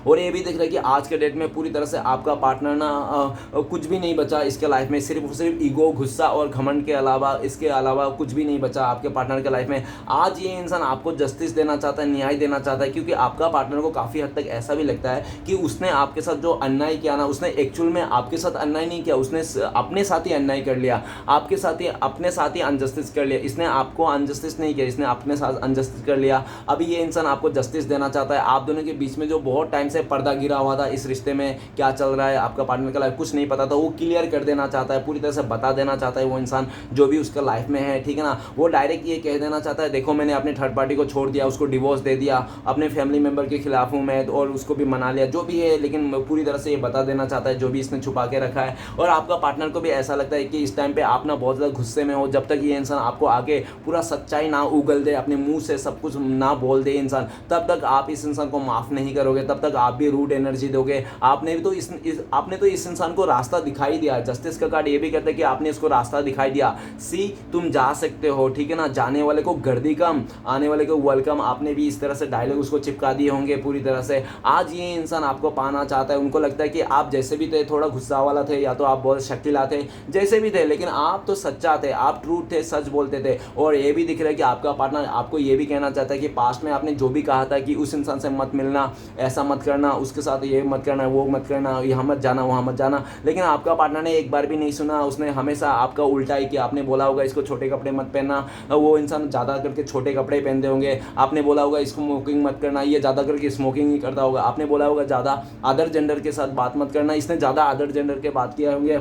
और ये भी दिख रहा है कि आज के डेट में पूरी तरह से आपका पार्टनर ना कुछ भी नहीं बचा इसके लाइफ में, सिर्फ सिर्फ ईगो, गुस्सा और घमंड के अलावा, इसके अलावा कुछ भी नहीं बचा आपके पार्टनर के लाइफ में। आज ये इंसान आपको जस्टिस देना चाहता है, न्याय देना चाहता है, क्योंकि आपका पार्टनर को काफ़ी हद तक ऐसा भी लगता है कि उसने आपके साथ जो अन्याय किया ना, उसने एक्चुअल में आपके साथ अन्याय नहीं किया, उसने अपने साथ ही अन्याय कर लिया, आपके साथ ही अपने साथ ही अनजस्टिस कर लिया। इसने आपको अनजस्टिस नहीं किया, इसने अपने साथ अनजस्टिस कर लिया। अभी ये इंसान आपको जस्टिस देना चाहता है। आप दोनों के बीच में जो बहुत टाइम से पर्दा गिरा हुआ था, इस रिश्ते में क्या चल रहा है, आपका पार्टनर का लाइफ कुछ नहीं पता था, वो क्लियर कर देना चाहता है, पूरी तरह से बता देना चाहता है वो इंसान जो भी उसका लाइफ में है, ठीक है ना। वो डायरेक्ट ये कह देना चाहता है, देखो मैंने अपने थर्ड पार्टी को छोड़ दिया, उसको डिवोर्स दे दिया, अपने फैमिली मेंबर के खिलाफ हूँ मैं, और उसको भी मना लिया, जो भी है, लेकिन पूरी तरह से ये बता देना चाहता है जो भी इसने छुपा के रखा है। और आपका पार्टनर को भी ऐसा लगता है कि इस टाइम पे आप ना बहुत ज़्यादा गुस्से में हो, जब तक ये इंसान आपको आगे पूरा सच्चाई ना उगल दे, अपने मुंह से सब कुछ ना बोल दे इंसान, तब तक आप इस इंसान को माफ़ नहीं करोगे, तब तक आप भी रूड एनर्जी दोगे। आपने तो इस इंसान को रास्ता दिखाई दिया। जस्टिस का कार्ड ये भी कहता है कि आपने इसको रास्ता दिखाई दिया, सी तुम जा सकते हो, ठीक है ना, जाने वाले को गर्दी कम, आने वाले को वेलकम। आपने भी इस तरह से डायलॉग उसको चिपका दिए होंगे पूरी तरह से। आज ये इंसान आपको पाना चाहता है, उनको लगता है कि आप जैसे भी थे, थोड़ा गुस्सा वाला थे, या तो आप बहुत शकीला थे, जैसे भी थे, लेकिन आप तो सच्चा थे, आप ट्रूथ थे, सच बोलते थे। और ये भी दिख रहा है कि आपका पार्टनर आपको ये भी कहना चाहता है कि पास्ट में आपने जो भी कहा था कि उस इंसान से मत मिलना, ऐसा मत करना, उसके साथ ये मत करना, वो मत करना, यहाँ मत जाना, वहाँ मत जाना, लेकिन आपका पार्टनर ने एक बार भी नहीं सुना। उसने हमेशा आपका उल्टा ही किया। आपने बोला होगा इसको छोटे कपड़े मत पहनना, वो इंसान ज़्यादा करके छोटे कपड़े पहनते होंगे। आपने बोला होगा इसको स्मोकिंग मत करना, ये ज़्यादा करके स्मोकिंग ही करता होगा। आपने बोला होगा ज़्यादा अदर जेंडर के साथ बात मत करना, इसने ज़्यादा अदर जेंडर के बात किया होंगे।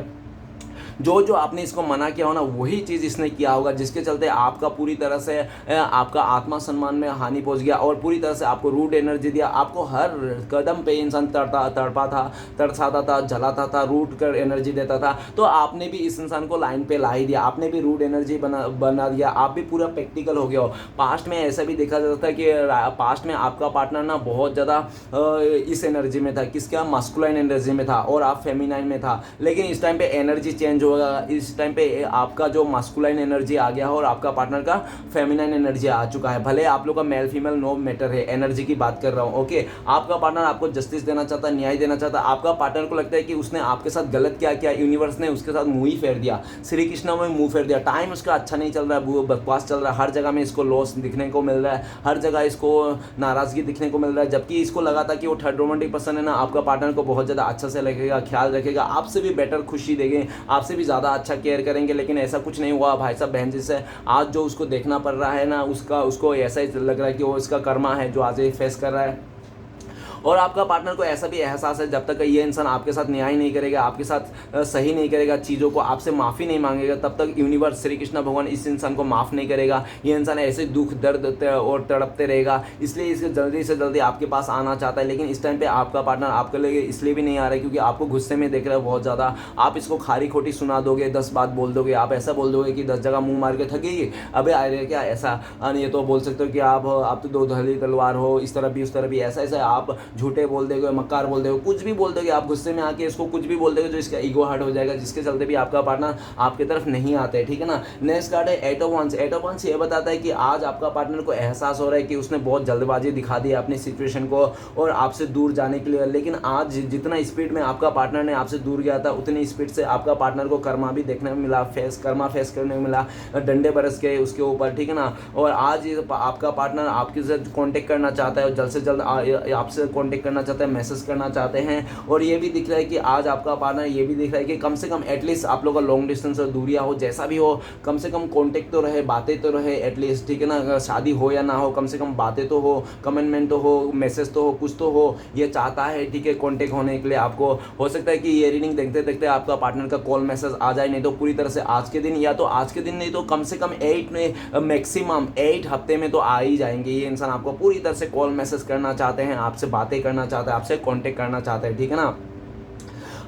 जो आपने इसको मना किया हो ना, वही चीज़ इसने किया होगा, जिसके चलते आपका पूरी तरह से आपका आत्मा सम्मान में हानि पहुंच गया, और पूरी तरह से आपको रूड एनर्जी दिया। आपको हर कदम पे इंसान तड़पा था, तरसाता था, जलाता था, रूट कर एनर्जी देता था। तो आपने भी इस इंसान को लाइन पे ला ही दिया, आपने भी रूड एनर्जी बना दिया, आप भी पूरा प्रैक्टिकल हो गया हो। पास्ट में ऐसा भी देखा जाता है कि पास्ट में आपका पार्टनर ना बहुत ज़्यादा इस एनर्जी में था, किसका, मास्कुलाइन एनर्जी में था, और आप फेमिनाइन में था। लेकिन इस टाइम पे एनर्जी चेंज होगा, इस टाइम पे आपका जो मास्कुलाइन एनर्जी आ गया है और आपका पार्टनर का फेमिनाइन एनर्जी आ चुका है। भले आप लोग का मेल फीमेल नो मैटर है, एनर्जी की बात कर रहा हूँ, ओके। आपका पार्टनर आपको जस्टिस देना चाहता है, न्याय देना चाहता है। आपका पार्टनर को लगता है कि उसने आपके साथ गलत क्या किया, यूनिवर्स ने उसके साथ मुंह ही फेर दिया, श्री कृष्ण में मुंह फेर दिया। टाइम उसका अच्छा नहीं चल रहा है, वो बकवास चल रहा है, हर जगह में इसको लॉस दिखने को मिल रहा है, हर जगह इसको नाराजगी दिखने को मिल रहा है। जबकि इसको लगा था कि वो थर्ड रोमांटिक पर्सन है ना, आपका पार्टनर को बहुत ज़्यादा अच्छा से लगेगा, ख्याल रखेगा, आपसे भी बेटर खुशी देंगे, आपसे भी ज़्यादा अच्छा केयर करेंगे। लेकिन ऐसा कुछ नहीं हुआ भाई साहब बहन जी से। आज जो उसको देखना पड़ रहा है ना, उसको ऐसा ही लग रहा है कि वो इसका कर्मा है जो आज ये फेस कर रहा है। और आपका पार्टनर को ऐसा भी एहसास है, जब तक ये इंसान आपके साथ न्याय नहीं करेगा, आपके साथ सही नहीं करेगा चीज़ों को, आपसे माफ़ी नहीं मांगेगा, तब तक यूनिवर्स, श्री कृष्ण भगवान इस इंसान को माफ़ नहीं करेगा। ये इंसान ऐसे दुख दर्द और तड़पते रहेगा। इसलिए इसे जल्दी से जल्दी आपके पास आना चाहता है। लेकिन इस टाइम पे आपका पार्टनर आपके लिए इसलिए भी नहीं आ रहा है क्योंकि आपको गुस्से में देख रहा है बहुत ज़्यादा। आप इसको खारी खोटी सुना दोगे, 10 बात बोल दोगे, आप ऐसा बोल दोगे कि 10 जगह मुँह मार के थकेगी, अबे आ रहे क्या ऐसा। ये तो बोल सकते हो कि आप तो दो धारी तलवार हो, इस तरह भी उस तरह भी, ऐसा ऐसा आप झूठे बोल दोगे, मक्कार बोल दोगे, कुछ भी बोल दोगे। आप गुस्से में आके इसको कुछ भी बोल दोगे जो इसका ईगो हर्ट हो जाएगा, जिसके चलते भी आपका पार्टनर आपकी तरफ नहीं आता है, ठीक है ना। नेक्स्ट कार्ड है 8 ऑफ वांड्स। 8 ऑफ वांड्स ये बताता है कि आज आपका पार्टनर को एहसास हो रहा है कि उसने बहुत जल्दबाजी दिखा दी अपनी सिचुएशन को और आपसे दूर जाने के लिए। लेकिन आज जितना स्पीड में आपका पार्टनर ने आपसे दूर गया था, उतनी स्पीड से आपका पार्टनर को कर्मा भी देखने में मिला, कर्मा फेस करने में मिला, डंडे बरस गए उसके ऊपर, ठीक है ना। और आज आपका पार्टनर आपके साथ कॉन्टेक्ट करना चाहता है और जल्द से जल्द आपसे कॉन्टेक्ट करना चाहता है, मैसेज करना चाहते हैं। और ये भी दिख रहा है कि आज आपका पार्टनर ये भी दिख रहा है कि कम से कम एटलीस्ट आप लोग का लॉन्ग डिस्टेंस और दूरियां हो, जैसा भी हो, कम से कम कॉन्टेक्ट तो रहे, बातें तो रहे एटलीस्ट, ठीक है ना। अगर शादी हो या ना हो, कम से कम बातें तो हो, कमेंटमेंट तो हो, मैसेज तो हो, कुछ तो हो, ये चाहता है, ठीक है, कॉन्टेक्ट होने के लिए। आपको हो सकता है कि ये रीडिंग देखते देखते आपका पार्टनर का कॉल मैसेज आ जाए, नहीं तो पूरी तरह से आज के दिन, या तो आज के दिन नहीं तो कम से कम 8 में मैक्सिमम 8 हफ्ते में तो आ ही जाएंगे। ये इंसान आपको पूरी तरह से कॉल मैसेज करना चाहते हैं, आपसे बातें करना चाहते हैं, आपसे कॉन्टेक्ट करना चाहते हैं, ठीक है ना।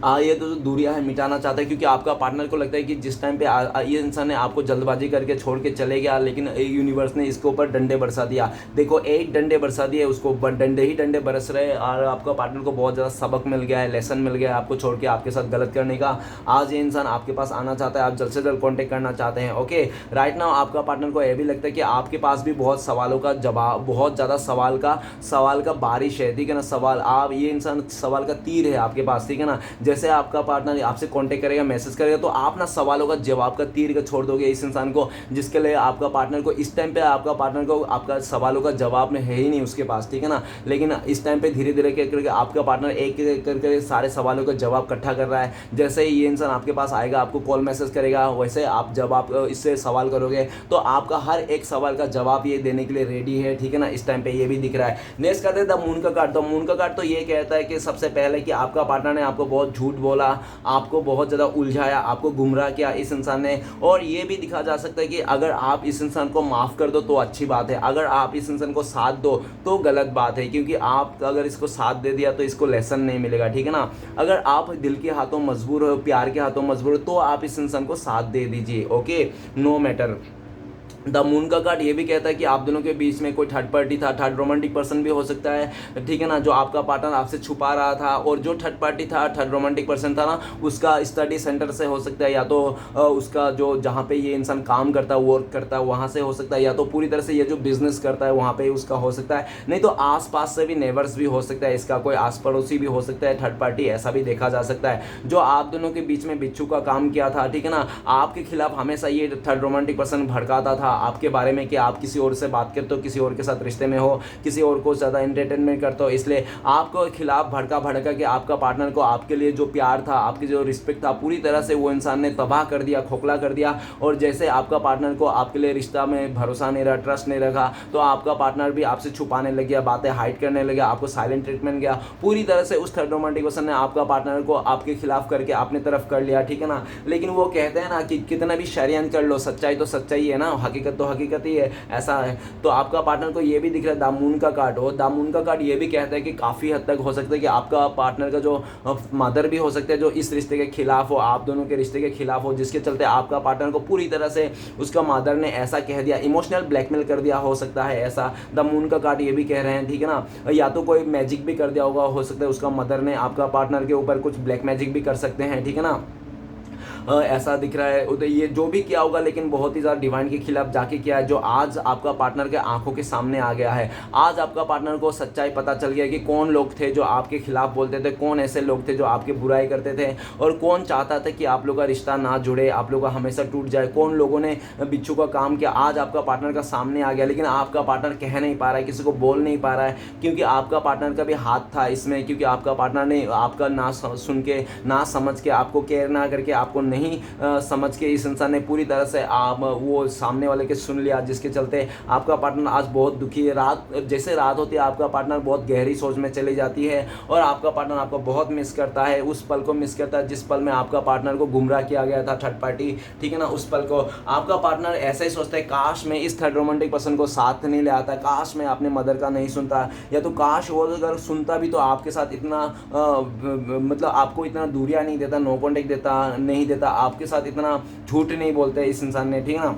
ये तो जो दूरियां है मिटाना चाहता है, क्योंकि आपका पार्टनर को लगता है कि जिस टाइम पे ये इंसान ने आपको जल्दबाजी करके छोड़ के चले गया, लेकिन यूनिवर्स ने इसके ऊपर डंडे बरसा दिया। देखो 8 डंडे बरसा दिए, उसको डंडे ही डंडे बरस रहे, और आपका पार्टनर को बहुत ज़्यादा सबक मिल गया है, लेसन मिल गया है आपको छोड़ के आपके साथ गलत करने का। आज ये इंसान आपके पास आना चाहता है, आप जल्द से जल्द कॉन्टेक्ट करना चाहते हैं। ओके, राइट नाउ आपका पार्टनर को यह भी लगता है कि आपके पास भी बहुत सवालों का जवाब, बहुत ज़्यादा सवाल का बारिश है, ठीक है ना। सवाल, आप ये इंसान सवाल का तीर है आपके पास, ठीक है ना। जैसे आपका पार्टनर आपसे कांटेक्ट करेगा, मैसेज करेगा, तो आप ना सवालों का जवाब का तीर का छोड़ दोगे इस इंसान को, जिसके लिए आपका पार्टनर को इस टाइम पे आपका पार्टनर को आपका सवालों का जवाब में है ही नहीं उसके पास, ठीक है ना। लेकिन इस टाइम पे धीरे धीरे करके आपका पार्टनर एक एक करके सारे सवालों का जवाब इकट्ठा कर रहा है। जैसे ही ये इंसान आपके पास आएगा, आपको कॉल मैसेज करेगा, वैसे आप जब आप इससे सवाल करोगे तो आपका हर एक सवाल का जवाब ये देने के लिए रेडी है, ठीक है ना। इस टाइम पे ये भी दिख रहा है। नेक्स्ट करते हैं द मून का कार्ड। तो मून का कार्ड तो ये कहता है कि सबसे पहले कि आपका पार्टनर ने आपको बहुत झूठ बोला, आपको बहुत ज़्यादा उलझाया, आपको गुमराह किया इस इंसान ने। और ये भी दिखा जा सकता है कि अगर आप इस इंसान को माफ़ कर दो तो अच्छी बात है, अगर आप इस इंसान को साथ दो तो गलत बात है, क्योंकि आप अगर इसको साथ दे दिया तो इसको लेसन नहीं मिलेगा, ठीक है ना। अगर आप दिल के हाथों मजबूर हो, प्यार के हाथों मजबूर हो, तो आप इस इंसान को साथ दे दीजिए। Okay, no matter. The moon का कार्ड ये भी कहता है कि आप दोनों के बीच में कोई थर्ड पार्टी था, थर्ड रोमांटिक पर्सन भी हो सकता है, ठीक है ना, जो आपका पार्टनर आपसे छुपा रहा था। और जो थर्ड पार्टी था, थर्ड रोमांटिक पर्सन था ना, उसका स्टडी सेंटर से हो सकता है, या तो उसका जो जहाँ पे ये इंसान काम करता है, वर्क करता है, वहाँ से हो सकता है, या तो पूरी तरह से ये जो बिजनेस करता है वहाँ पे उसका हो सकता है, नहीं तो आसपास से भी नेबर्स भी हो सकता है, इसका कोई आस पड़ोसी भी हो सकता है, थर्ड पार्टी, ऐसा भी देखा जा सकता है। जो आप दोनों के बीच में बिच्छू का काम किया था, ठीक है ना, आपके खिलाफ हमेशा ये थर्ड रोमांटिक पर्सन भड़काता था आपके बारे में कि आप किसी और से बात करते हो, किसी और के साथ रिश्ते में हो, किसी और को ज़्यादा एंटरटेनमेंट करते हो, इसलिए आपको खिलाफ भड़का कि आपका पार्टनर को आपके लिए जो प्यार था, आपकी जो रिस्पेक्ट था, पूरी तरह से वो इंसान ने तबाह कर दिया, खोखला कर दिया। और जैसे आपका पार्टनर को आपके लिए रिश्ता में भरोसा नहीं रहा, ट्रस्ट नहीं रखा, तो आपका पार्टनर भी आपसे छुपाने लग गया, बातें हाइड करने लग गया, आपको साइलेंट ट्रीटमेंट गया। पूरी तरह से उस थर्ड रोमांटिक पर्सन ने आपका पार्टनर को आपके खिलाफ करके अपने तरफ कर लिया, ठीक है ना। लेकिन वो कहते हैं ना कि कितना भी षड्यंत्र कर लो, सच्चाई तो सच्चाई है ना, हकीकत तो हकीकत ही है, ऐसा है। तो आपका पार्टनर को ये भी दिख रहा है दामून का कार्ड हो, दामून का कार्ड ये भी कहता है कि काफ़ी हद तक हो सकता है कि आपका पार्टनर का जो मदर भी हो सकता है, जो इस रिश्ते के खिलाफ हो, आप दोनों के रिश्ते के खिलाफ हो, जिसके चलते आपका पार्टनर को पूरी तरह से उसका मदर ने ऐसा कह दिया, इमोशनल ब्लैकमेल कर दिया, हो सकता है ऐसा। द मून का कार्ड ये भी कह रहे हैं, ठीक है ना। या तो कोई मैजिक भी कर दिया होगा, हो सकता है उसका मदर ने आपका पार्टनर के ऊपर कुछ ब्लैक मैजिक भी कर सकते हैं, ठीक है ना। ऐसा दिख रहा है। तो ये जो भी किया होगा, लेकिन बहुत ही ज़्यादा डिवाइन के खिलाफ जाके किया है, जो आज आपका पार्टनर के आंखों के सामने आ गया है। आज आपका पार्टनर को सच्चाई पता चल गया कि कौन लोग थे जो आपके खिलाफ बोलते थे, कौन ऐसे लोग थे जो आपकी बुराई करते थे, और कौन चाहता था कि आप लोग का रिश्ता ना जुड़े, आप लोग का हमेशा टूट जाए, कौन लोगों ने बिच्छू का काम किया। आज आपका पार्टनर का सामने आ गया, लेकिन आपका पार्टनर कह नहीं पा रहा है, किसी को बोल नहीं पा रहा है, क्योंकि आपका पार्टनर का भी हाथ था इसमें, क्योंकि आपका पार्टनर ने आपका ना सुन के, ना समझ के, आपको केयर ना करके, आपको नहीं समझ के इस इंसान ने पूरी तरह से आप वो सामने वाले के सुन लिया, जिसके चलते आपका पार्टनर आज बहुत दुखी है। रात जैसे रात होती है, आपका पार्टनर बहुत गहरी सोच में चली जाती है, और आपका पार्टनर आपको बहुत मिस करता है, उस पल को मिस करता है जिस पल में आपका पार्टनर को गुमराह किया गया था थर्ड पार्टी, ठीक है ना। उस पल को आपका पार्टनर ऐसा ही सोचता है, काश मैं इस थर्ड रोमांटिक पर्सन को साथ नहीं ले आता, काश मैं अपने मदर का नहीं सुनता, या तो काश वो अगर सुनता भी तो आपके साथ इतना मतलब आपको इतना दूरियां नहीं देता, नो कॉन्टेक्ट देता नहीं देता, आपके साथ इतना झूठ नहीं बोलते इस इंसान ने, ठीक है ना।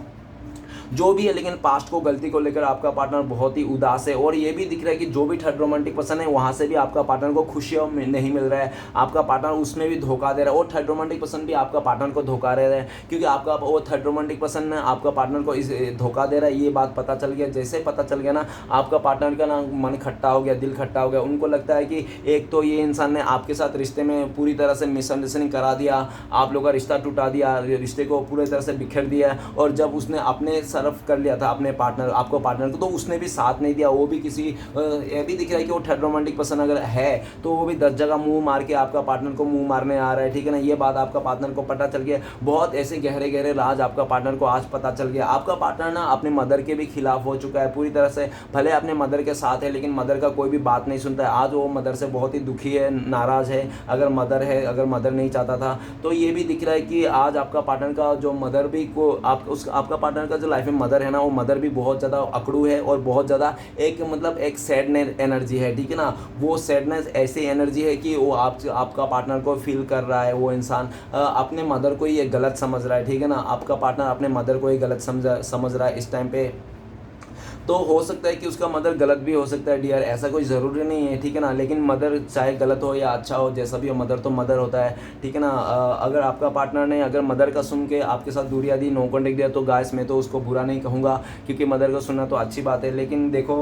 जो भी है, लेकिन पास्ट को गलती को लेकर आपका पार्टनर बहुत ही उदास है। और ये भी दिख रहा है कि जो भी थर्ड रोमांटिक पर्सन है, वहाँ से भी आपका पार्टनर को खुशियाँ नहीं मिल रहा है, आपका पार्टनर उसमें भी धोखा दे रहा है, और थर्ड रोमांटिक पर्सन भी आपका पार्टनर को धोखा दे रहा है, क्योंकि आपका वो थर्ड रोमांटिक पर्सन ने आपका पार्टनर को इस धोखा दे रहा है। ये बात पता चल गया, जैसे पता चल गया ना, आपका पार्टनर का ना मन खट्टा हो गया, दिल खट्टा हो गया। उनको लगता है कि एक तो ये इंसान ने आपके साथ रिश्ते में पूरी तरह से मिसअंडरस्टैंडिंग करा दिया, आप लोग का रिश्ता टूटा दिया, रिश्ते को पूरी तरह से बिखेर दिया, और जब उसने अपने सर्व कर लिया था अपने पार्टनर, आपको पार्टनर को, तो उसने भी साथ नहीं दिया। वो भी किसी ये भी दिख रहा है कि वो थर्ड रोमांटिक पर्सन अगर है तो वो भी 10 जगह मुंह मार के आपका पार्टनर को मुंह मारने आ रहा है, ठीक है ना। ये बात आपका पार्टनर को पता चल गया। बहुत ऐसे गहरे गहरे राज आपका पार्टनर को आज पता चल गया। आपका पार्टनर ना अपने मदर के भी खिलाफ हो चुका है पूरी तरह से, भले अपने मदर के साथ है, लेकिन मदर का कोई भी बात नहीं सुनता है। आज वो मदर से बहुत ही दुखी है, नाराज़ है। अगर मदर नहीं चाहता था, तो ये भी दिख रहा है कि आज आपका पार्टनर का जो मदर भी को आपका पार्टनर का जो लाइफ लाइफ में मदर है ना, वो मदर भी बहुत ज़्यादा अकड़ू है और बहुत ज़्यादा एक मतलब एक सैडनेस एनर्जी है, ठीक है ना। वो सैडनेस ऐसी एनर्जी है कि वो आपका पार्टनर को फील कर रहा है, वो इंसान अपने मदर को ही ये गलत समझ रहा है, ठीक है ना। आपका पार्टनर अपने मदर को ही गलत समझ रहा है इस टाइम पे। तो हो सकता है कि उसका मदर गलत भी हो सकता है डियर, ऐसा कोई ज़रूरी नहीं है, ठीक है ना। लेकिन मदर चाहे गलत हो या अच्छा हो, जैसा भी हो, मदर तो मदर होता है, ठीक है ना। अगर आपका पार्टनर ने अगर मदर का सुन के आपके साथ दूरियां दी, नो कॉन्टेक्ट दिया, तो गाइस मैं तो उसको बुरा नहीं कहूँगा, क्योंकि मदर का सुनना तो अच्छी बात है। लेकिन देखो,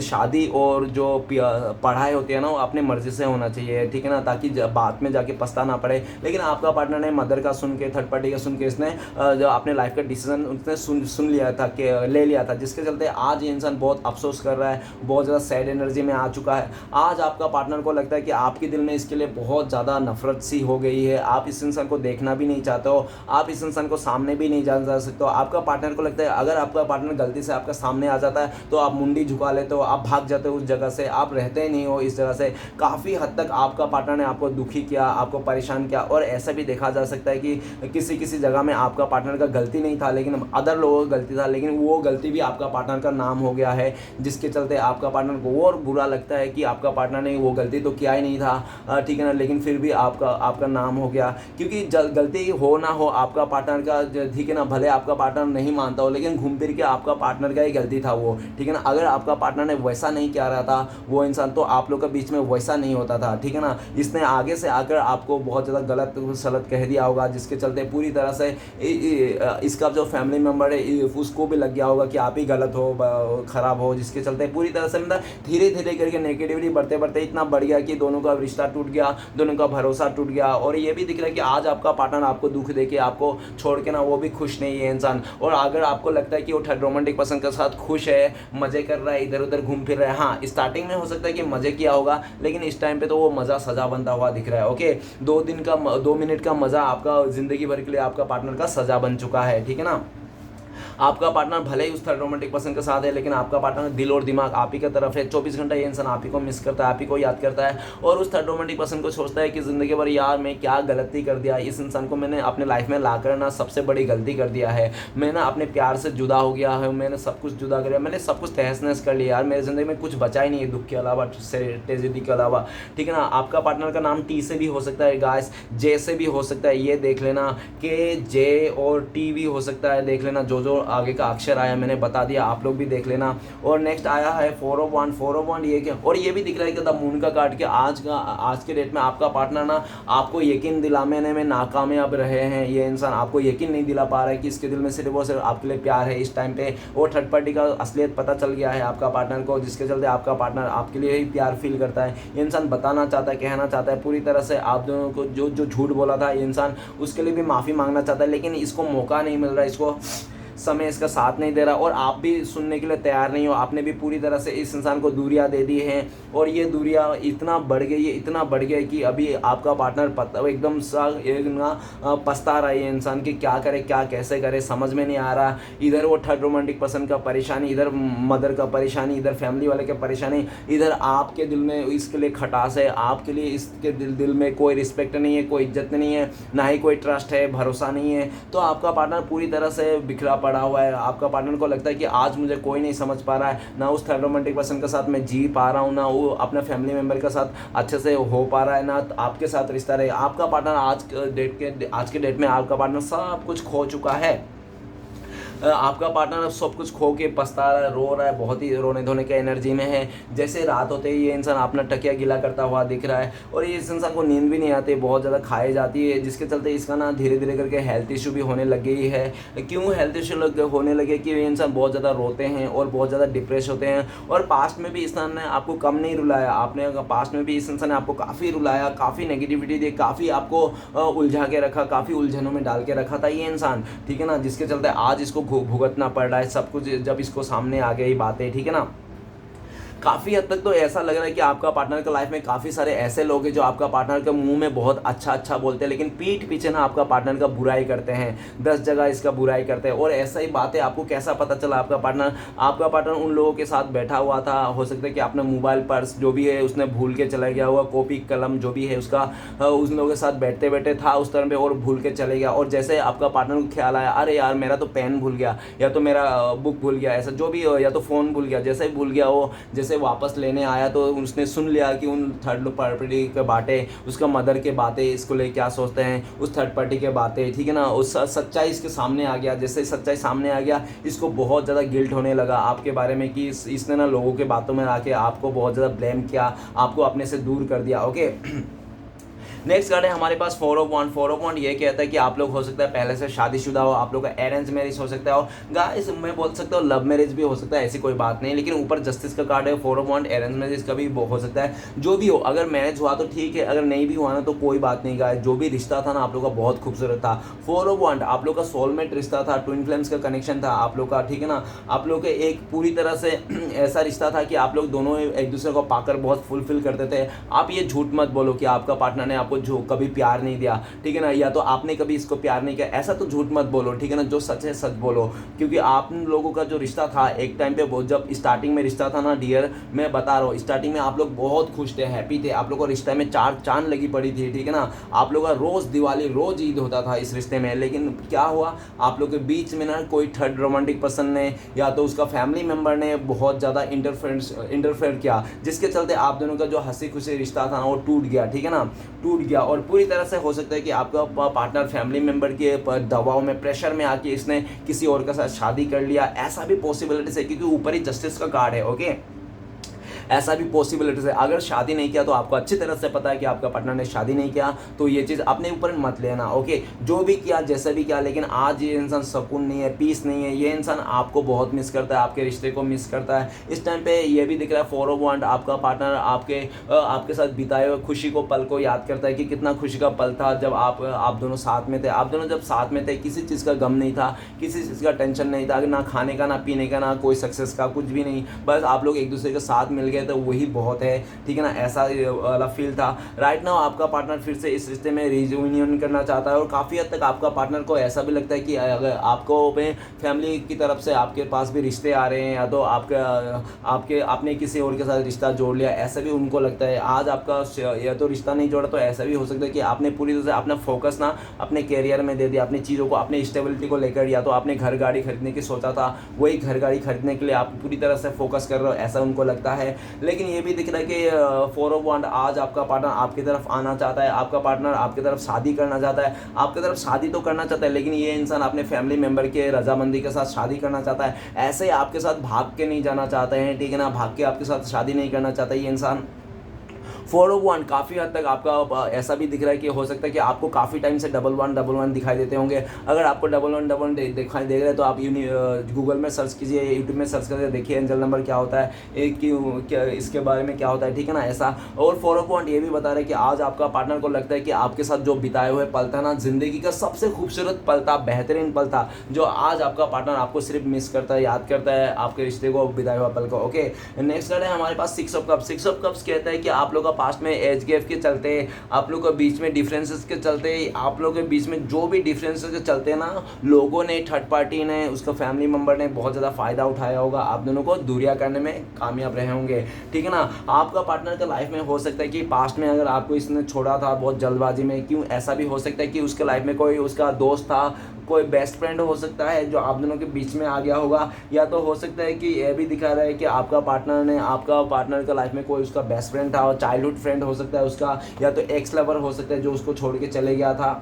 शादी और जो पढ़ाई होती है ना, वो अपने मर्ज़ी से होना चाहिए, ठीक है ना, ताकि बाद में जाके पछता ना पड़े। लेकिन आपका पार्टनर ने मदर का सुन के, थर्ड पार्टी का सुन के, इसने जो अपने लाइफ का डिसीजन उसने सुन लिया था, कि ले लिया था, जिसके चलते आज ये इंसान बहुत अफसोस कर रहा है, बहुत ज़्यादा सैड एनर्जी में आ चुका है। आज आपका पार्टनर को लगता है कि आपके दिल में इसके लिए बहुत ज़्यादा नफरत सी हो गई है, आप इस इंसान को देखना भी नहीं चाहते हो, आप इस इंसान को सामने भी नहीं जा सकते हो। आपका पार्टनर को लगता है अगर आपका पार्टनर गलती से आपका सामने आ जाता है तो आप मुंडी झुका लेते हो, आप भाग जाते हो उस जगह से, आप रहते ही नहीं हो इस जगह से। काफ़ी हद तक आपका पार्टनर ने आपको दुखी किया, आपको परेशान किया। और ऐसा भी देखा जा सकता है कि किसी जगह में आपका पार्टनर का गलती नहीं था, लेकिन अदर लोगों का गलती था, लेकिन वो गलती भी आपका पार्टनर का नाम हो गया है, जिसके चलते आपका पार्टनर को और बुरा लगता है कि आपका पार्टनर ने वो गलती तो किया ही नहीं था, ठीक है ना, लेकिन फिर भी आपका नाम हो गया। क्योंकि गलती हो ना हो आपका पार्टनर का, ठीक है ना, भले आपका पार्टनर नहीं मानता हो, लेकिन घूम फिर के आपका पार्टनर का ही गलती था वो, ठीक है ना। अगर आपका पार्टनर ने वैसा नहीं किया रहा था वो इंसान, तो आप लोग के बीच में वैसा नहीं होता था, ठीक है ना। इसने आगे से आकर आपको बहुत ज़्यादा गलत सलत कह दिया होगा, जिसके चलते पूरी तरह से इसका जो फैमिली मेम्बर है उसको भी लग गया होगा कि आप ही गलत हो, ख़राब हो, जिसके चलते पूरी तरह से मतलब धीरे धीरे करके नेगेटिविटी बढ़ते बढ़ते इतना बढ़ गया कि दोनों का रिश्ता टूट गया, दोनों का भरोसा टूट गया। और ये भी दिख रहा है कि आज आपका पार्टनर आपको दुख दे के, आपको छोड़ के ना, वो भी खुश नहीं है इंसान। और अगर आपको लगता है कि वो थर्ड रोमांटिक पर्सन के साथ खुश है, मज़े कर रहा है, इधर उधर घूम फिर रहा है, हाँ स्टार्टिंग में हो सकता है कि मज़े किया होगा, लेकिन इस टाइम पे तो वो मज़ा सजा बनता हुआ दिख रहा है। ओके, 2 मिनट का मज़ा आपका ज़िंदगी भर के लिए आपका पार्टनर का सजा बन चुका है, ठीक है ना। आपका पार्टनर भले ही उस थर्ड रोमांटिक पर्सन के साथ है, लेकिन आपका पार्टनर दिल और दिमाग आप ही की तरफ है। 24 घंटा ये इंसान आप ही को मिस करता है, आप ही को याद करता है, और उस थर्ड रोमांटिक पर्सन को सोचता है कि ज़िंदगी भर यार मैं क्या गलती कर दिया, इस इंसान को मैंने अपने लाइफ में लाकर ना सबसे बड़ी गलती कर दिया है, मैं ना अपने प्यार से जुदा हो गया है, मैंने सब कुछ जुदा कर दिया, मैंने सब कुछ तहस नहस कर लिया यार, मेरी ज़िंदगी में कुछ बचा ही नहीं है दुख के अलावा, ट्रेजेडी के अलावा, ठीक है ना। आपका पार्टनर का नाम टी से भी हो सकता है गाइस, जे से भी हो सकता है, ये देख लेना, के जे और टी भी हो सकता है, देख लेना। जो आगे का अक्षर आया मैंने बता दिया, आप लोग भी देख लेना। और नेक्स्ट आया है 4 ऑफ वन, ये क्या, और ये भी दिख रहा है कि द मून का कार्ड के आज के डेट में आपका पार्टनर ना आपको यकीन दिलाने में नाकामयाब रहे हैं। ये इंसान आपको यकीन नहीं दिला पा रहा है कि इसके दिल में सिर्फ और सिर्फ आपके लिए प्यार है इस टाइम पे, और थर्ड पार्टी का असलियत पता चल गया है आपका पार्टनर को, जिसके चलते आपका पार्टनर आपके लिए ही प्यार फील करता है। ये इंसान बताना चाहता है, कहना चाहता है पूरी तरह से आप दोनों को, जो झूठ बोला था ये इंसान, उसके लिए भी माफ़ी मांगना चाहता है, लेकिन इसको मौका नहीं मिल रहा, इसको समय इसका साथ नहीं दे रहा, और आप भी सुनने के लिए तैयार नहीं हो। आपने भी पूरी तरह से इस इंसान को दूरियां दे दी हैं, और ये दूरियां इतना बढ़ गई है, इतना बढ़ गया है कि अभी आपका पार्टनर एकदम सा पछता रहा है ये इंसान कि क्या करे, क्या कैसे करे, समझ में नहीं आ रहा। इधर वो थर्ड रोमांटिक पर्सन का परेशानी, इधर मदर का परेशानी, इधर फैमिली वाले का परेशानी, इधर आपके दिल में इसके लिए खटास है, आपके लिए इसके दिल में कोई रिस्पेक्ट नहीं है, कोई इज्जत नहीं है, ना ही कोई ट्रस्ट है, भरोसा नहीं है। तो आपका पार्टनर पूरी तरह से बिखरा पड़ा हुआ है। आपका पार्टनर को लगता है कि आज मुझे कोई नहीं समझ पा रहा है, ना उस थर्ड रोमांटिक पर्सन के साथ मैं जी पा रहा हूँ, ना वो अपने फैमिली मेम्बर के साथ अच्छे से हो पा रहा है, ना आपके साथ रिश्ता रहे। आपका पार्टनर आज के डेट में आपका पार्टनर सब कुछ खो चुका है। आपका पार्टनर अब सब कुछ खो के पछता रहा है, रो रहा है, बहुत ही रोने धोने के एनर्जी में है। जैसे रात होते ही ये इंसान अपना तकिया गिला करता हुआ दिख रहा है, और ये इस इंसान को नींद भी नहीं आती, बहुत ज़्यादा खाई जाती है, जिसके चलते इसका ना धीरे धीरे करके हेल्थ इशू भी होने लग गई है। क्यों हेल्थ इशू होने लगे कि ये इंसान बहुत ज़्यादा रोते हैं और बहुत ज़्यादा डिप्रेस होते हैं। और पास्ट में भी इस इंसान ने आपको कम नहीं रुलाया, आपने पास्ट में भी इस इंसान ने आपको काफ़ी रुलाया, काफ़ी नेगेटिविटी दी, काफ़ी आपको उलझा के रखा, काफ़ी उलझनों में डाल के रखा था ये इंसान, ठीक है ना, जिसके चलते आज इसको भुगतना पड़ रहा है सब कुछ, जब इसको सामने आ गई बातें, ठीक है ना। काफ़ी हद तक तो ऐसा लग रहा है कि आपका पार्टनर के लाइफ में काफ़ी सारे ऐसे लोग हैं जो आपका पार्टनर के मुंह में बहुत अच्छा अच्छा बोलते हैं, लेकिन पीठ पीछे ना आपका पार्टनर का बुराई करते हैं, 10 जगह इसका बुराई करते हैं। और ऐसा ही बात है, आपको कैसा पता चला आपका पार्टनर उन लोगों के साथ बैठा हुआ था? हो सकता है कि अपना मोबाइल, पर्स जो भी है उसने भूल के चला गया हुआ, कॉपी कलम जो भी है उसका उन लोगों के साथ बैठते बैठे था उस तरह पे और भूल के चले गया। और जैसे आपका पार्टनर को ख्याल आया, अरे यार मेरा तो पेन भूल गया, या तो मेरा बुक भूल गया, ऐसा जो भी हो, या तो फ़ोन भूल गया, जैसे ही भूल गया वो जैसे वापस लेने आया तो उसने सुन लिया कि उन थर्ड पार्टी के बातें, उसका मदर के बातें, इसको ले क्या सोचते हैं, उस थर्ड पार्टी के बातें, ठीक है ना। उस सच्चाई इसके सामने आ गया। जैसे सच्चाई सामने आ गया, इसको बहुत ज़्यादा गिल्ट होने लगा आपके बारे में कि इसने ना लोगों के बातों में आके आपको बहुत ज़्यादा ब्लेम किया, आपको अपने से दूर कर दिया। ओके, नेक्स्ट कार्ड है हमारे पास 4 ऑफ वांड। 4 ऑफ वांड ये कहता है कि आप लोग हो सकता है पहले से शादीशुदा हो, आप लोग का अरेंज मैरिज हो सकता है, गाइस मैं बोल सकता हूँ लव मैरिज भी हो सकता है, ऐसी कोई बात नहीं। लेकिन ऊपर जस्टिस का कार्ड है, 4 ऑफ वांड, अरेंज मैरिज का भी हो सकता है। जो भी हो, अगर मैरिज हुआ तो ठीक है, अगर नहीं भी हुआ ना तो कोई बात नहीं गाइस। जो भी रिश्ता था ना आप लोग का बहुत खूबसूरत था। 4 ऑफ वांड आप लोग का सोलमेट रिश्ता था, ट्विन फ्लेम्स का कनेक्शन था आप लोग का, ठीक है ना। आप लोग के एक पूरी तरह से ऐसा रिश्ता था कि आप लोग दोनों एक दूसरे को पाकर बहुत फुलफिल करते थे। आप ये झूठ मत बोलो कि आपका पार्टनर ने आपको जो कभी प्यार नहीं दिया, ठीक है ना, या तो आपने कभी इसको प्यार नहीं किया, ऐसा तो झूठ मत बोलो, ठीक है ना। जो सच है सच बोलो, क्योंकि आप लोगों का जो रिश्ता था एक टाइम पे बहुत, जब स्टार्टिंग में रिश्ता था ना डियर, मैं बता रहा हूँ स्टार्टिंग में आप लोग बहुत खुश थे, हैप्पी थे, आप लोगों को रिश्ते में 4 चांद लगी पड़ी थी, ठीक है ना। आप लोगों का रोज़ दिवाली रोज़ ईद होता था इस रिश्ते में। लेकिन क्या हुआ, आप लोग के बीच में ना कोई थर्ड रोमांटिक पर्सन ने या तो उसका फैमिली मेम्बर ने बहुत ज़्यादा इंटरफेयर किया, जिसके चलते आप दोनों का जो हंसी खुशी रिश्ता था ना वो टूट गया, ठीक है ना, टूट गया। और पूरी तरह से हो सकता है कि आपका पार्टनर फैमिली मेंबर के दबाव में, प्रेशर में आके इसने किसी और के साथ शादी कर लिया, ऐसा भी पॉसिबिलिटीज है, क्योंकि ऊपर ही जस्टिस का कार्ड है। ओके, ऐसा भी पॉसिबिलिटीज है। अगर शादी नहीं किया तो आपको अच्छी तरह से पता है कि आपका पार्टनर ने शादी नहीं किया, तो ये चीज़ अपने ऊपर मत लेना। ओके, जो भी किया जैसे भी किया, लेकिन आज ये इंसान सुकून नहीं है, पीस नहीं है, ये इंसान आपको बहुत मिस करता है, आपके रिश्ते को मिस करता है। इस टाइम पे ये भी दिख रहा है 4 ऑफ वांड, आपका पार्टनर आपके साथ बिताए हुए खुशी को, पल को याद करता है कि कितना खुशी का पल था जब आप दोनों साथ में थे। आप दोनों जब साथ में थे किसी चीज़ का गम नहीं था, किसी चीज़ का टेंशन नहीं था, ना खाने का, ना पीने का, ना कोई सक्सेस का, कुछ भी नहीं, बस आप लोग एक दूसरे के साथ मिल गए तो वही बहुत है, ठीक है ना। ऐसा वाला फील था। राइट नाउ आपका पार्टनर फिर से इस रिश्ते में रियूनियन करना चाहता है, और काफ़ी हद तक आपका पार्टनर को ऐसा भी लगता है कि अगर आपको अपने फैमिली की तरफ से आपके पास भी रिश्ते आ रहे हैं, या तो आपने किसी और के साथ रिश्ता जोड़ लिया, ऐसा भी उनको लगता है। आज आपका या तो रिश्ता नहीं जोड़ा, तो ऐसा भी हो सकता है कि आपने पूरी तरह से अपना फोकस ना अपने कैरियर में दे दिया, अपनी चीज़ों को, अपने स्टेबिलिटी को लेकर, या तो आपने घर गाड़ी खरीदने की सोचा था, वही घर गाड़ी खरीदने के लिए आप पूरी तरह से फोकस कर रहे हो, ऐसा उनको लगता है। लेकिन ये भी दिख रहा है कि 4 ऑफ वांड आज आपका पार्टनर आपकी तरफ आना चाहता है, आपका पार्टनर आपकी तरफ शादी करना चाहता है, आपकी तरफ शादी तो करना चाहता है, लेकिन ये इंसान अपने फैमिली मेंबर के रजामंदी के साथ शादी करना चाहता है। ऐसे ही आपके साथ भाग के नहीं जाना चाहते हैं, ठीक है ना, भाग के आपके साथ शादी नहीं करना चाहता ये इंसान। 4 ऑफ 1 काफ़ी हद तक आपका ऐसा भी दिख रहा है कि हो सकता है कि आपको काफ़ी टाइम से 1 1 दिखाई देते होंगे। अगर आपको 1 1 दिखाई दे रहे हैं तो आप गूगल में सर्च कीजिए, यूट्यूब में सर्च करके देखिए एंजल नंबर क्या होता है, क्या इसके बारे में क्या होता है, ठीक है ना, ऐसा। और 4 ऑफ 1 ये भी बता रहे हैं कि आज आपका पार्टनर को लगता है कि आपके साथ जो बिताए हुए पल था ना, ज़िंदगी का सबसे खूबसूरत पल था, बेहतरीन पल था, जो आज आपका पार्टनर आपको सिर्फ मिस करता है, याद करता है आपके रिश्ते को, बिताए हुआ पल को। ओके, नेक्स्ट कार्ड है हमारे पास 6 ऑफ कप्स। 6 ऑफ कप्स कहता है कि आप लोग का पास्ट में एज गैप के चलते, आप लोग के बीच में डिफरेंसेस के चलते, आप लोग के बीच में जो भी डिफरेंसेस के चलते ना, लोगों ने, थर्ड पार्टी ने, उसका फैमिली मेंबर ने बहुत ज़्यादा फ़ायदा उठाया होगा, आप दोनों को दूरिया करने में कामयाब रहे होंगे, ठीक है ना। आपका पार्टनर का लाइफ में हो सकता है कि पास्ट में अगर आपको इसने छोड़ा था बहुत जल्दबाजी में, क्यों, ऐसा भी हो सकता है कि उसके लाइफ में कोई उसका दोस्त था, कोई बेस्ट फ्रेंड हो सकता है जो आप दोनों के बीच में आ गया होगा, या तो हो सकता है कि यह भी दिखा रहा है कि आपका पार्टनर का लाइफ में कोई उसका बेस्ट फ्रेंड था, और चाइल्डहुड फ्रेंड हो सकता है उसका, या तो एक्स लवर हो सकता है जो उसको छोड़ के चले गया था,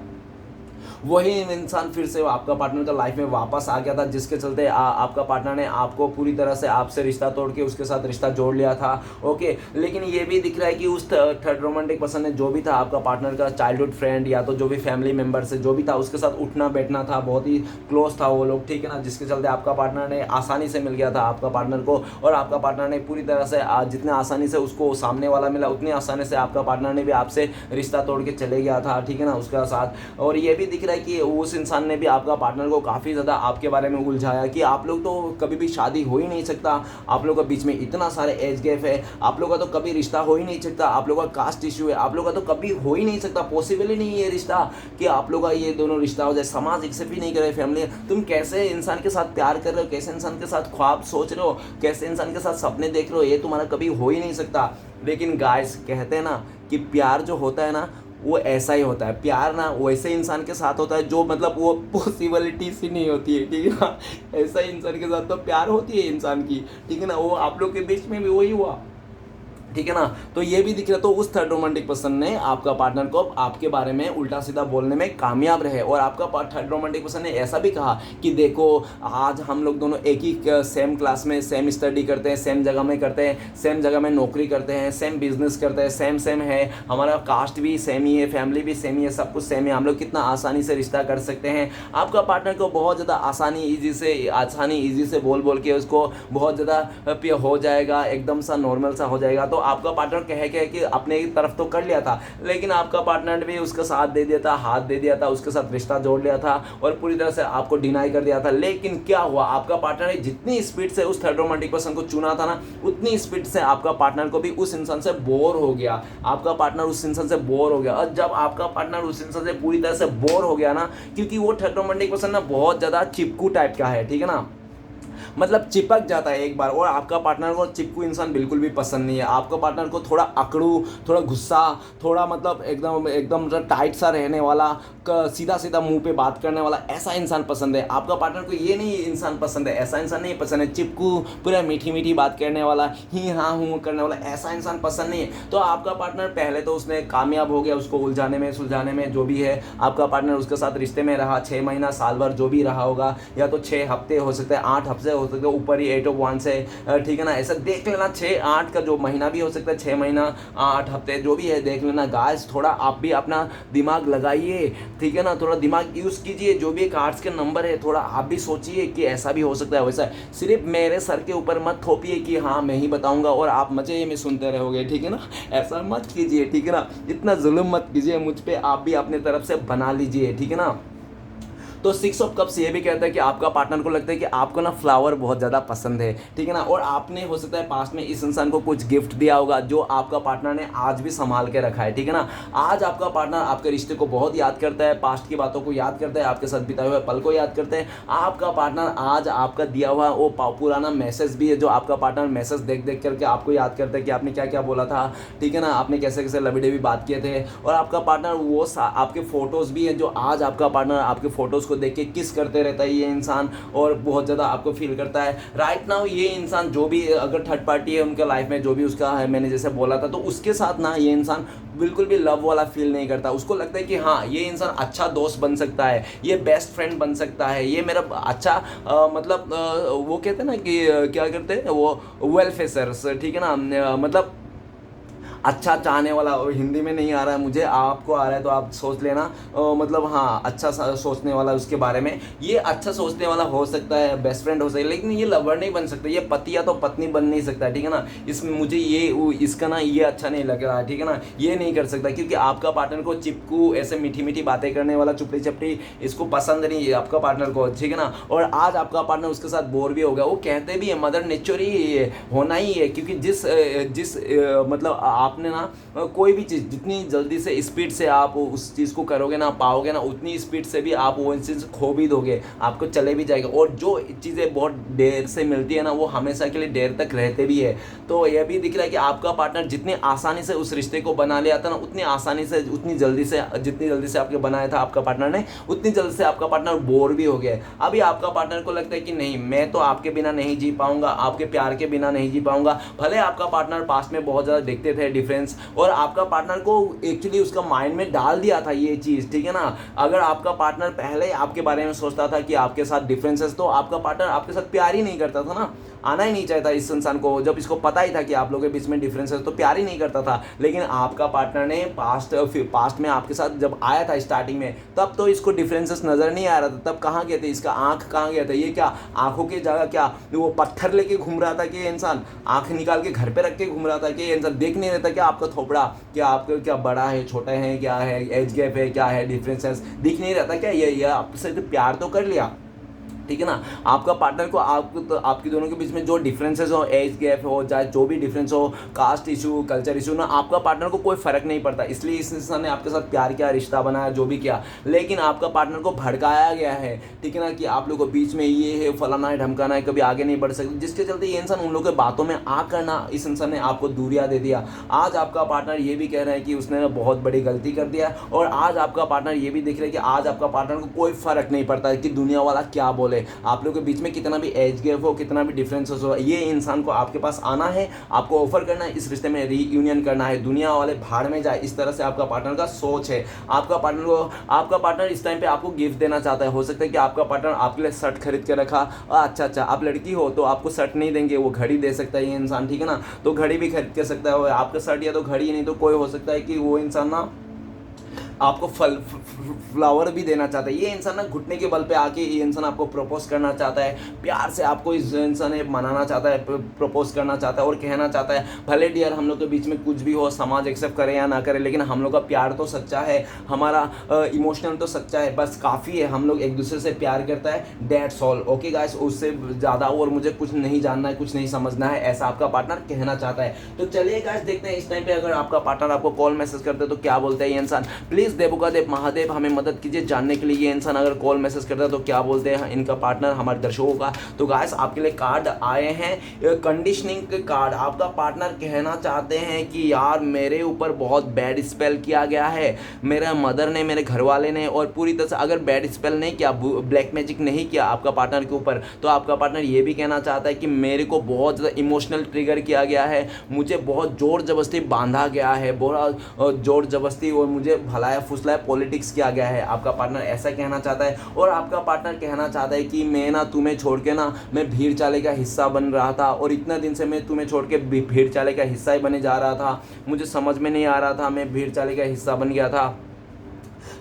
वही इंसान फिर से आपका पार्टनर का लाइफ में वापस आ गया था, जिसके चलते आपका पार्टनर ने आपको पूरी तरह से आपसे रिश्ता तोड़ के उसके साथ रिश्ता जोड़ लिया था। ओके, लेकिन ये भी दिख रहा है कि उस थर्ड रोमांटिक पर्सन ने, जो भी था आपका पार्टनर का चाइल्डहुड फ्रेंड, या तो जो भी फैमिली मेम्बर से जो भी था, उसके साथ उठना बैठना था, बहुत ही क्लोज था वो लोग, ठीक है ना, जिसके चलते आपका पार्टनर ने आसानी से मिल गया था आपका पार्टनर को, और आपका पार्टनर ने पूरी तरह से जितने आसानी से उसको सामने वाला मिला, उतनी आसानी से आपका पार्टनर ने भी आपसे रिश्ता तोड़ के चले गया था, ठीक है ना, उसका साथ। और ये भी दिख रहा है कि उस इंसान ने भी आपका पार्टनर को काफ़ी ज़्यादा आपके बारे में उलझाया कि आप लोग तो कभी भी शादी हो ही नहीं सकता, आप लोग का बीच में इतना सारे एज गैप है, आप लोग का तो कभी रिश्ता हो ही नहीं सकता, आप लोग का कास्ट इशू है, आप लोग का तो कभी हो ही नहीं सकता, पॉसिबल ही नहीं है ये रिश्ता कि आप लोग का ये दोनों रिश्ता हो जाए, समाज एक्सेप्ट ही नहीं करे, फैमिली। तुम कैसे इंसान के साथ प्यार कर रहे हो, कैसे इंसान के साथ ख्वाब सोच रहे हो, कैसे इंसान के साथ सपने देख रहे हो, ये तुम्हारा कभी हो ही नहीं सकता। लेकिन गाइस कहते हैं ना कि प्यार जो होता है ना वो ऐसा ही होता है, प्यार ना वैसे इंसान के साथ होता है जो मतलब वो पॉसिबिलिटी सी नहीं होती है, ठीक है ना। ऐसा इंसान के साथ तो प्यार होती है इंसान की, ठीक है ना। वो आप लोग के बीच में भी वही हुआ, ठीक है ना। तो ये भी दिख रहा, तो उस थर्ड रोमांटिक पर्सन ने आपका पार्टनर को आपके बारे में उल्टा सीधा बोलने में कामयाब रहे। और आपका थर्ड रोमांटिक पर्सन ने ऐसा भी कहा कि देखो आज हम लोग दोनों एक ही सेम क्लास में सेम स्टडी करते हैं, सेम जगह में करते हैं, सेम जगह में नौकरी करते हैं, सेम बिजनेस करते हैं, सेम है, हमारा कास्ट भी सेम ही है, फैमिली भी सेम ही है, सब कुछ सेम है, हम लोग कितना आसानी से रिश्ता कर सकते हैं। आपका पार्टनर को बहुत ज़्यादा आसानी ईजी से बोल बोल के उसको बहुत ज़्यादा हो जाएगा, एकदम सा नॉर्मल सा हो जाएगा। तो आपका पार्टनर कह कि अपने की तरफ तो कर लिया था, लेकिन आपका पार्टनर भी उसका साथ दे दिया था, हाथ दे दिया था, उसके साथ रिश्ता जोड़ लिया था और पूरी तरह से आपको डिनाई कर दिया था। लेकिन क्या हुआ, आपका पार्टनर ने जितनी स्पीड से उस थर्ड रोमांटिक पर्सन को चुना था ना, उतनी स्पीड से आपका पार्टनर को भी उस इंसान से बोर हो गया। आपका पार्टनर उस इंसान से बोर हो गया, और जब आपका पार्टनर उस इंसान से पूरी तरह से बोर हो गया ना, क्योंकि वो थर्ड रोमांटिक पर्सन ना बहुत ज़्यादा चिपकू टाइप का है, ठीक है ना, मतलब चिपक जाता है एक बार। और आपका पार्टनर को चिपकू इंसान बिल्कुल भी पसंद नहीं है। आपका पार्टनर को थोड़ा अकड़ू, थोड़ा गुस्सा, थोड़ा मतलब एकदम एकदम टाइट सा रहने वाला, सीधा सीधा मुंह पे बात करने वाला, ऐसा इंसान पसंद है। आपका पार्टनर को ये नहीं इंसान पसंद है, ऐसा इंसान नहीं पसंद है। चिपकू, पूरा मीठी मीठी बात करने वाला, ही हाँ हूँ करने वाला, ऐसा इंसान पसंद नहीं है। तो आपका पार्टनर पहले तो उसने कामयाब हो गया उसको उलझाने में, सुलझाने में, जो भी है। आपका पार्टनर उसके साथ रिश्ते में रहा 6 महीना, साल भर, जो भी रहा होगा, या तो 6 हफ्ते हो सकते हैं, 8 हफ्ते हो सकते हैं, ऊपर ही 8 of 1 से, ठीक है ना। ऐसा देख लेना, 6-8 का जो महीना भी हो सकता है, 6 महीना 8 हफ्ते जो भी है, देख लेना गाइस। थोड़ा आप भी अपना दिमाग लगाइए, ठीक है ना, थोड़ा दिमाग यूज़ कीजिए। जो भी कार्ड्स के नंबर है, थोड़ा आप भी सोचिए कि ऐसा भी हो सकता है, वैसा। सिर्फ मेरे सर के ऊपर मत थोपिए कि हाँ मैं ही बताऊंगा और आप मजे में सुनते रहोगे, ठीक है ना। ऐसा मत कीजिए, ठीक है ना। इतना जुल्म मत कीजिए मुझ पे, आप भी अपने तरफ से बना लीजिए, ठीक है ना। तो 6 ऑफ कप्स ये भी कहता है कि आपका पार्टनर को लगता है कि आपको ना फ्लावर बहुत ज़्यादा पसंद है, ठीक है ना। और आपने हो सकता है पास्ट में इस इंसान को कुछ गिफ्ट दिया होगा जो आपका पार्टनर ने आज भी संभाल के रखा है, ठीक है ना। आज आपका पार्टनर आपके रिश्ते को बहुत याद करता है, पास्ट की बातों को याद करता है, आपके साथ बिताए हुए पल को याद करते हैं। आपका पार्टनर आज आपका दिया हुआ वो पुराना मैसेज भी है जो आपका पार्टनर मैसेज देख देख करके आपको याद करता है कि आपने क्या क्या बोला था, ठीक है ना, आपने कैसे कैसे लवी डेवी बात किए थे। और आपका पार्टनर वो आपके फोटोज़ भी हैं जो आज आपका पार्टनर आपके फोटोज़ को देख के किस करते रहता है ये इंसान, और बहुत ज़्यादा आपको फील करता है। राइट नाउ ये इंसान जो भी अगर थर्ड पार्टी है उनके लाइफ में, जो भी उसका है, मैंने जैसे बोला था, तो उसके साथ ना ये इंसान बिल्कुल भी लव वाला फील नहीं करता। उसको लगता है कि हाँ ये इंसान अच्छा दोस्त बन सकता है, ये बेस्ट फ्रेंड बन सकता है, ये मेरा अच्छा मतलब वो कहते हैं ना कि क्या करते हैं वो वेलफेयर्स, ठीक है ना, मतलब अच्छा चाहने वाला। हिंदी में नहीं आ रहा है मुझे, आपको आ रहा है तो आप सोच लेना, मतलब हाँ अच्छा सोचने वाला उसके बारे में, ये अच्छा सोचने वाला हो सकता है, बेस्ट फ्रेंड हो सकता है, लेकिन ये लवर नहीं बन सकता, ये पति या तो पत्नी बन नहीं सकता, ठीक है ना। इसमें मुझे ये इसका ना ये अच्छा नहीं लग रहा है, ठीक है ना, ये नहीं कर सकता क्योंकि आपका पार्टनर को चिपकू ऐसे मीठी मीठी बातें करने वाला, चुपड़ी चपड़ी, इसको पसंद नहीं है आपका पार्टनर को, ठीक है ना। और आज आपका पार्टनर उसके साथ बोर भी हो गया। वो कहते भी है मदर नेचर ही होना ही है, क्योंकि जिस मतलब आपने ना कोई भी चीज़ जितनी जल्दी से स्पीड से आप उस चीज़ को करोगे ना, पाओगे ना, उतनी स्पीड से भी आप वो चीज़ खो भी दोगे, आपको चले भी जाएगा। और जो चीज़ें बहुत देर से मिलती है ना, वो हमेशा के लिए देर तक रहते भी है। तो यह भी दिख रहा है कि आपका पार्टनर जितनी आसानी से उस रिश्ते को बना लिया था ना, उतनी आसानी से, उतनी जल्दी से, जितनी जल्दी से आपके बनाया था आपका पार्टनर ने, उतनी जल्दी से आपका पार्टनर बोर भी हो गया। अभी आपका पार्टनर को लगता है कि नहीं मैं तो आपके बिना नहीं जी पाऊंगा, आपके प्यार के बिना नहीं जी पाऊंगा। भले आपका पार्टनर पास्ट में बहुत ज़्यादा देखते थे डिफरेंस, और आपका पार्टनर को एक्चुअली उसका माइंड में डाल दिया था ये चीज़, ठीक है ना। अगर आपका पार्टनर पहले आपके बारे में सोचता था कि आपके साथ डिफरेंसेस, तो आपका पार्टनर आपके साथ प्यार ही नहीं करता था ना। आना ही नहीं चाहता इस इंसान को, जब इसको पता ही था कि आप लोगों के बीच में डिफरेंस है तो प्यार ही नहीं करता था। लेकिन आपका पार्टनर ने पास्ट में आपके साथ जब आया था स्टार्टिंग में, तब तो इसको डिफरेंसेस नज़र नहीं आ रहा था। तब कहाँ गए थे, इसका आँख कहाँ गया था, ये क्या आँखों की जगह क्या वो पत्थर लेके घूम रहा था कि ये इंसान आँख निकाल के घर पे रख के घूम रहा था कि ये इंसान देख नहीं रहता क्या आपका थोपड़ा, क्या आपका क्या बड़ा है छोटा है, क्या है एज गैप है, क्या है डिफरेंसेस दिख नहीं रहता क्या, ये आपसे तो प्यार तो कर लिया, ठीक है ना। आपका पार्टनर को आपको तो आपकी दोनों के बीच में जो डिफरेंसेस हो, एज गैप हो, चाहे जो भी डिफरेंस हो, कास्ट इशू, कल्चर इशू ना, आपका पार्टनर को कोई फ़र्क नहीं पड़ता। इसलिए इस इंसान ने आपके साथ प्यार किया, रिश्ता बनाया, जो भी किया, लेकिन आपका पार्टनर को भड़काया गया है, ठीक है ना, कि आप लोगों के बीच में ये है, फलाना है, ढमकाना है, कभी आगे नहीं बढ़ सकते, जिसके चलते ये इंसान उन लोगों के बातों में आकर ना इस इंसान ने आपको दूरिया दे दिया। आज आपका पार्टनर ये भी कह रहा है कि उसने बहुत बड़ी गलती कर दिया, और आज आपका पार्टनर ये भी देख रहा है कि आज आपका पार्टनर को कोई फ़र्क नहीं पड़ता है कि दुनिया वाला क्या बोले, आप लोगों के बीच में कितना भी एज गैप हो, कितना भी डिफरेंसेस हो, ये इंसान को आपके पास आना है, आपको ऑफर करना है, इस रिश्ते में रीयूनियन करना है, दुनिया वाले भाड़ में जाए, इस तरह से आपका पार्टनर का सोच है। आपका पार्टनर इस टाइम पे आपको गिफ्ट देना चाहता है। हो सकता है कि आपका पार्टनर आपके लिए शर्ट खरीद के रखा, अच्छा आप लड़की हो तो आपको शर्ट नहीं देंगे, वो घड़ी दे सकता है ये इंसान, ठीक है ना, तो घड़ी भी खरीद के सकता है आपका शर्ट, या तो घड़ी, नहीं तो कोई हो सकता है कि वो इंसान ना आपको फ्लावर भी देना चाहता है। ये इंसान ना घुटने के बल पे आके ये इंसान आपको प्रपोज करना चाहता है, प्यार से आपको इस इंसान ने मनाना चाहता है, प्रपोज करना चाहता है और कहना चाहता है, भले डियर हम लोग के बीच में कुछ भी हो, समाज एक्सेप्ट करे या ना करे, लेकिन हम लोग का प्यार तो सच्चा है, हमारा इमोशनल तो सच्चा है, बस काफ़ी है, हम लोग एक दूसरे से प्यार करता है, दैट्स ऑल, ओके गाइस, उससे ज़्यादा और मुझे कुछ नहीं जानना है, कुछ नहीं समझना है, ऐसा आपका पार्टनर कहना चाहता है। तो चलिए गाइस देखते हैं इस टाइम पे अगर आपका पार्टनर आपको कॉल मैसेज करते हैं तो क्या बोलते हैं ये इंसान। प्लीज़ देवों देव महादेव हमें मदद कीजिए जानने के लिए ये इंसान अगर कॉल मैसेज करता है तो क्या बोलते हैं इनका पार्टनर हमारे दर्शकों का। तो गाइस आपके लिए कार्ड आए हैं, कंडीशनिंग के कार्ड। आपका पार्टनर कहना चाहते हैं कि यार मेरे ऊपर बहुत बैड स्पेल किया गया है, मेरे मदर ने, मेरे घर वाले ने, और पूरी तरह से अगर बैड स्पेल नहीं किया, ब्लैक मैजिक नहीं किया आपका पार्टनर के ऊपर, तो आपका पार्टनर ये भी कहना चाहता है कि मेरे को बहुत ज़्यादा इमोशनल ट्रिगर किया गया है, मुझे बहुत ज़ोर ज़बरदस्ती बांधा गया है, बहुत ज़ोर ज़बरदस्ती और मुझे भलाया फुसलाया पॉलिटिक्स किया गया है। आपका पार्टनर ऐसा कहना चाहता है। और आपका पार्टनर कहना चाहता है कि मैं ना तुम्हें छोड़ के ना मैं भीड़ चाले का हिस्सा बन रहा था, और इतना दिन से मैं तुम्हें छोड़ के भीड़ चाले का हिस्सा ही बने जा रहा था, मुझे समझ में नहीं आ रहा था, मैं भीड़ चाले का हिस्सा बन गया था,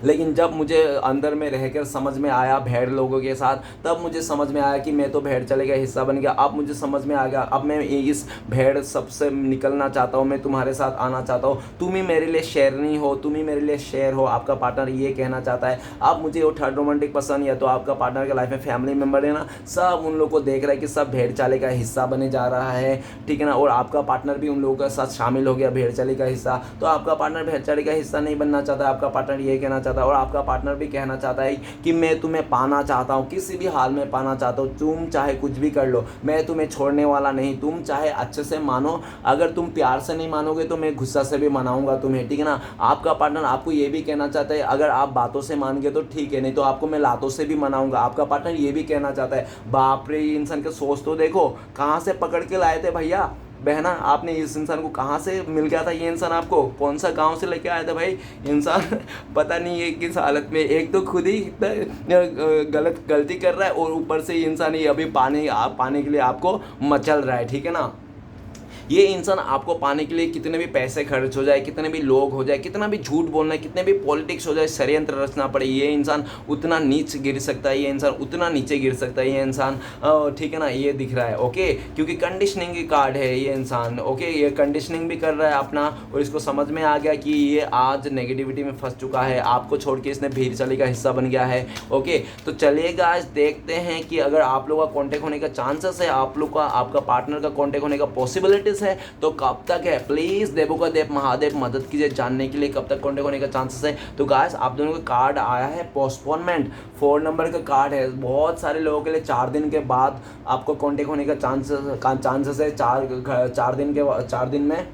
लेकिन जब मुझे अंदर में रहकर समझ में आया भेड़ लोगों के साथ, तब मुझे समझ में आया कि मैं तो भेड़ चले गया हिस्सा बन गया। अब मुझे समझ में आ गया, अब मैं इस भेड़ सबसे निकलना चाहता हूँ, मैं तुम्हारे साथ आना चाहता हूँ, तुम ही मेरे लिए शेरनी हो, तुम ही मेरे लिए शेर हो। आपका पार्टनर ये कहना चाहता है। अब मुझे वो थर्ड रोमांटिक पसंद, या तो आपका पार्टनर के लाइफ में फैमिली मेम्बर है ना, सब उन लोग को देख रहा है कि सब भेड़ चाले का हिस्सा बने जा रहा है, ठीक है ना, और आपका पार्टनर भी उन लोगों के साथ शामिल हो गया भेड़ चाले का हिस्सा। तो आपका पार्टनर भेड़ चाले का हिस्सा नहीं बनना चाहता, आपका पार्टनर ये कहना चाहता है। और आपका पार्टनर भी कहना चाहता है कि मैं तुम्हें पाना चाहता हूँ, किसी भी हाल में पाना चाहता हूँ, तुम चाहे कुछ भी कर लो, मैं तुम्हें छोड़ने वाला नहीं, तुम चाहे अच्छे से मानो, अगर तुम प्यार से नहीं मानोगे तो मैं गुस्सा से भी मनाऊंगा तुम्हें, ठीक है ना। आपका पार्टनर आपको ये भी कहना चाहता है, अगर आप बातों से मान गए तो ठीक है, नहीं तो आपको मैं लातों से भी मनाऊंगा। आपका पार्टनर ये भी कहना चाहता है। बाप रे, इंसान के सोच तो देखो, कहाँ से पकड़ के लाए थे भैया बहना, आपने इस इंसान को कहाँ से मिल गया था, ये इंसान आपको कौन सा गांव से लेके आया था भाई इंसान पता नहीं है किस हालत में, एक तो खुद ही गलती कर रहा है, और ऊपर से ये इंसान ये अभी पाने के लिए आपको मचल रहा है, ठीक है ना। ये इंसान आपको पाने के लिए कितने भी पैसे खर्च हो जाए, कितने भी लोग हो जाए, कितना भी झूठ बोलना है, कितने भी पॉलिटिक्स हो जाए, षड्यंत्र रचना पड़े, ये इंसान उतना नीच गिर सकता है, ये इंसान उतना नीचे गिर सकता है, ये इंसान, ठीक है ना, ये दिख रहा है, ओके, क्योंकि कंडीशनिंग की कार्ड है ये इंसान, ओके, ये कंडीशनिंग भी कर रहा है अपना, और इसको समझ में आ गया कि ये आज नेगेटिविटी में फंस चुका है, आपको छोड़ के इसने भीड़ चली का हिस्सा बन गया है, ओके। तो चलिए गाइस देखते हैं कि अगर आप लोग का कॉन्टेक्ट होने का चांसेस है, आप लोग का आपका पार्टनर का कॉन्टेक्ट होने का पॉसिबिलिटी है, तो कब तक है। प्लीज देवों का देव महादेव मदद कीजिए जानने के लिए कब तक कॉन्टेक्ट होने का चांसेस है। तो गाइस आप दोनों का कार्ड आया है पोस्टपोनमेंट, 4 नंबर का कार्ड है। बहुत सारे लोगों के लिए 4 दिन के बाद आपको कॉन्टेक्ट होने का चांसेस है। 4 दिन में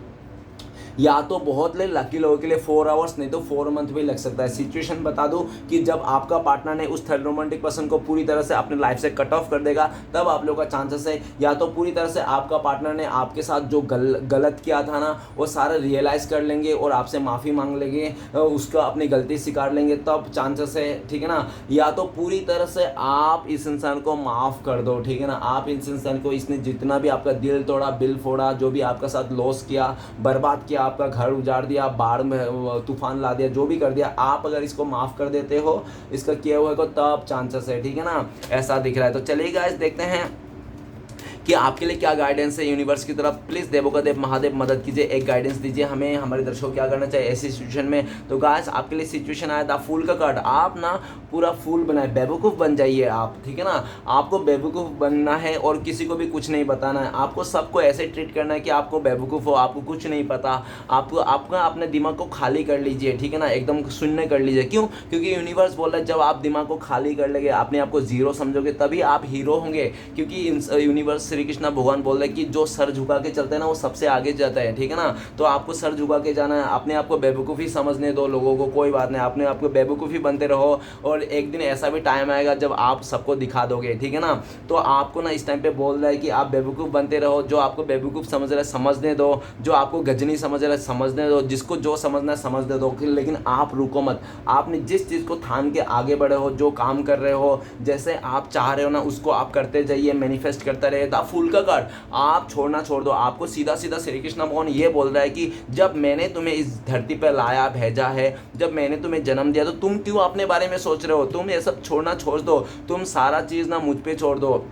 या तो बहुत लकी लोगों के लिए 4 आवर्स, नहीं तो 4 मंथ भी लग सकता है। सिचुएशन बता दूं कि जब आपका पार्टनर ने उस थर्ड रोमांटिक पर्सन को पूरी तरह से अपने लाइफ से कट ऑफ कर देगा, तब आप लोगों का चांसेस है। या तो पूरी तरह से आपका पार्टनर ने आपके साथ जो गलत किया था ना, वो सारा रियलाइज़ कर लेंगे और आपसे माफ़ी मांग लेंगे, उसका अपनी गलती स्वीकार लेंगे, तब चांसेस है, ठीक है ना। या तो पूरी तरह से आप इस इंसान को माफ़ कर दो, ठीक है ना। आप इस इंसान को, इसने जितना भी आपका दिल तोड़ा, बिल फोड़ा, जो भी आपका साथ लॉस किया, बर्बाद किया, आपका घर उजाड़ दिया, बाढ़ में तूफान ला दिया, जो भी कर दिया, आप अगर इसको माफ़ कर देते हो, इसका किया हुआ को, तब चांसेस है, ठीक है ना। ऐसा दिख रहा है। तो चलिए गाइस देखते हैं कि आपके लिए क्या गाइडेंस है यूनिवर्स की तरफ। प्लीज़ देवों का देव महादेव मदद कीजिए, एक गाइडेंस दीजिए हमें, हमारे दर्शकों को क्या करना चाहिए ऐसी सिचुएशन में। तो गाइस आपके लिए सिचुएशन आया था फूल का कार्ड। आप ना पूरा फूल बनाए, बेवकूफ़ बन जाइए आप, ठीक है ना। आपको बेवकूफ़ बनना है और किसी को भी कुछ नहीं बताना है। आपको सबको ऐसे ट्रीट करना है कि आपको बेवकूफ़ हो, आपको कुछ नहीं पता। आपको आपका अपने दिमाग को खाली कर लीजिए, ठीक है ना, एकदम शून्य कर लीजिए। क्यों? क्योंकि यूनिवर्स बोल रहा है जब आप दिमाग को खाली कर लेंगे, अपने आप को जीरो समझोगे, तभी आप हीरो होंगे। क्योंकि यूनिवर्स श्री कृष्ण भगवान बोल रहे हैं कि जो सर झुका के चलते हैं ना, वो सबसे आगे जाता है, ठीक है ना। तो आपको सर झुका के जाना है, अपने आप को बेवकूफ़ी समझने दो लोगों को, कोई बात नहीं, अपने आप को बेवकूफ़ी बनते रहो। और एक दिन ऐसा भी टाइम आएगा जब आप सबको दिखा दोगे, ठीक है ना। तो आपको ना इस टाइम पे बोल रहा है कि आप बेवकूफ़ बनते रहो। जो आपको बेवकूफ़ समझ रहा है समझने दो, जो आपको गजनी समझ रहा है समझने दो, जिसको जो समझना है समझने दो, लेकिन आप रुको मत। आपने जिस चीज़ को थाम के आगे बढ़े हो, जो काम कर रहे हो, जैसे आप चाह रहे हो ना, उसको आप करते जाइए, मैनिफेस्ट करता रहे। द फूल का कार्ड आप छोड़ना छोड़ दो। आपको सीधा सीधा श्री कृष्ण भगवान ये बोल रहा है कि जब मैंने तुम्हें इस धरती पर लाया, भेजा है, जब मैंने तुम्हें जन्म दिया, तो तुम क्यों अपने बारे में सोच रहे हो। तुम ये सब छोड़ना छोड़ दो, तुम सारा चीज़ ना मुझ पे छोड़ दो,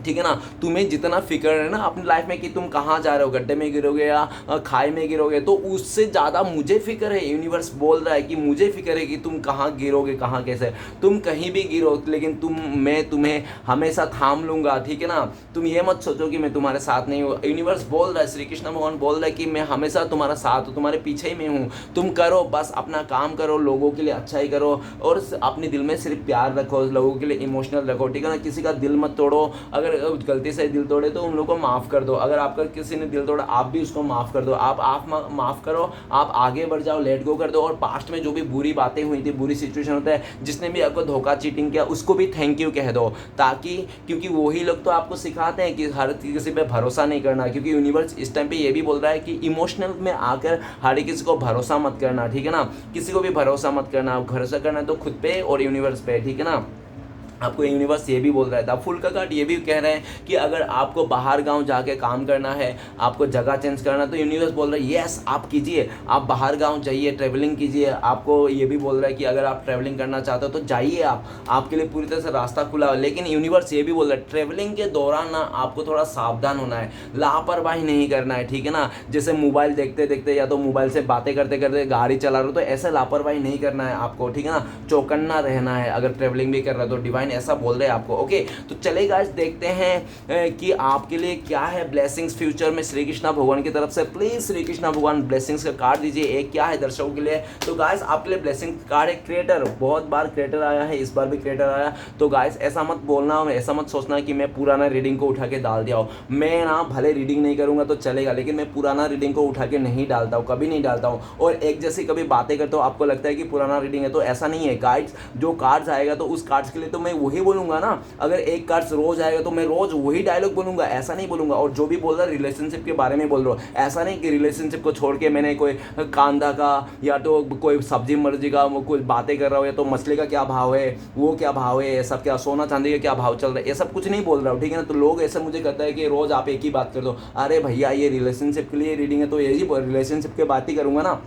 ठीक है ना। तुम्हें जितना फिक्र है ना अपनी लाइफ में कि तुम कहाँ जा रहे हो, गड्ढे में गिरोगे या खाई में गिरोगे, तो उससे ज़्यादा मुझे फिक्र है। यूनिवर्स बोल रहा है कि मुझे फिक्र है कि तुम कहाँ गिरोगे, कहाँ कैसे। तुम कहीं भी गिरो, लेकिन मैं तुम्हें हमेशा थाम लूँगा, ठीक है ना। तुम ये मत सोचो कि मैं तुम्हारे साथ नहीं हूँ। यूनिवर्स बोल रहा है, श्री कृष्ण भगवान बोल रहा है कि मैं हमेशा तुम्हारा साथ हूँ, तुम्हारे पीछे ही मैं हूँ। तुम करो, बस अपना काम करो, लोगों के लिए अच्छा ही करो, और अपने दिल में सिर्फ प्यार रखो, लोगों के लिए इमोशनल रखो, ठीक है ना। किसी का दिल मत तोड़ो। अगर गलती से दिल तोड़े तो उन लोगों को माफ़ कर दो। अगर आपका किसी ने दिल तोड़ा, आप भी उसको माफ़ कर दो। आप माफ़ करो, आप आगे बढ़ जाओ, लेट गो कर दो। और पास्ट में जो भी बुरी बातें हुई थी, बुरी सिचुएशन होता है, जिसने भी आपको धोखा चीटिंग किया, उसको भी थैंक यू कह दो। ताकि क्योंकि वही लोग तो आपको सिखाते हैं कि हर किसी पे भरोसा नहीं करना। क्योंकि यूनिवर्स इस टाइम पे ये भी बोल रहा है कि इमोशनल में आकर हर किसी को भरोसा मत करना, ठीक है ना। किसी को भी भरोसा मत करना। भरोसा करना है तो खुद पे और यूनिवर्स पे, ठीक है ना। आपको यूनिवर्स ये भी बोल रहा था। फुल का कार्ड ये भी कह रहे हैं कि अगर आपको बाहर गांव जाके काम करना है, आपको जगह चेंज करना है, तो यूनिवर्स बोल रहा है यस आप कीजिए, आप बाहर गांव जाइए, ट्रैवलिंग कीजिए। आपको ये भी बोल रहा है कि अगर आप ट्रैवलिंग करना चाहते हो तो जाइए, आपके लिए पूरी तरह से रास्ता खुला है। लेकिन यूनिवर्स ये भी बोल रहा है ट्रैवलिंग के दौरान ना आपको थोड़ा सावधान होना है, लापरवाही नहीं करना है, ठीक है ना। जैसे मोबाइल देखते देखते या तो मोबाइल से बातें करते करते गाड़ी चला रहे हो, तो ऐसे लापरवाही नहीं करना है आपको, ठीक है ना। चौकन्ना रहना है अगर ट्रैवलिंग भी कर रहे हो तो। डिवाइन ऐसा बोल रहे हैं आपको। ओके, तो चले गाइस देखते हैं कि आपके लिए क्या है ब्लेसिंग्स फ्यूचर में श्री कृष्ण भगवान की तरफ से। प्लीज श्री कृष्ण भगवान ब्लेसिंग्स का कार्ड दीजिए, एक क्या है दर्शकों के लिए। तो गाइस आपके लिए ब्लेसिंग कार्ड है क्रिएटर। बहुत बार क्रिएटर आया है, इस बार भी क्रिएटर आया। तो गाइस ऐसा मत बोलना, ऐसा मत सोचना कि मैं पुराना रीडिंग को उठा के डाल दिया हो। मैं ना भले रीडिंग नहीं करूंगा तो चलेगा, लेकिन मैं पुराना रीडिंग को उठा के नहीं डालता हूँ, कभी नहीं डालता हूँ। और एक जैसी कभी बातें करता हूँ, आपको लगता है कि पुराना रीडिंग है, तो ऐसा नहीं है गाइस। जो कार्ड्स आएगा तो उस कार्ड्स के लिए तो मैं वही बोलूंगा ना। अगर एक कार्ड्स रोज आएगा तो मैं रोज वही डायलॉग बोलूंगा, ऐसा नहीं बोलूंगा। और जो भी बोल रहा है रिलेशनशिप के बारे में बोल रहा हूँ, ऐसा नहीं कि रिलेशनशिप को छोड़ के मैंने कोई कांदा का या तो कोई सब्जी मर्जी का कोई बातें कर रहा हूँ, या तो मछली का क्या भाव है, वो क्या भाव है, ये सब क्या सोना चांदी का क्या भाव चल रहा है, ये सब कुछ नहीं बोल रहा हूँ, ठीक है ना। तो लोग ऐसा मुझे कहता है कि रोज आप एक ही बात कर दो। अरे भैया ये रिलेशनशिप के लिए रीडिंग है तो यही रिलेशनशिप की बात ही करूंगा ना,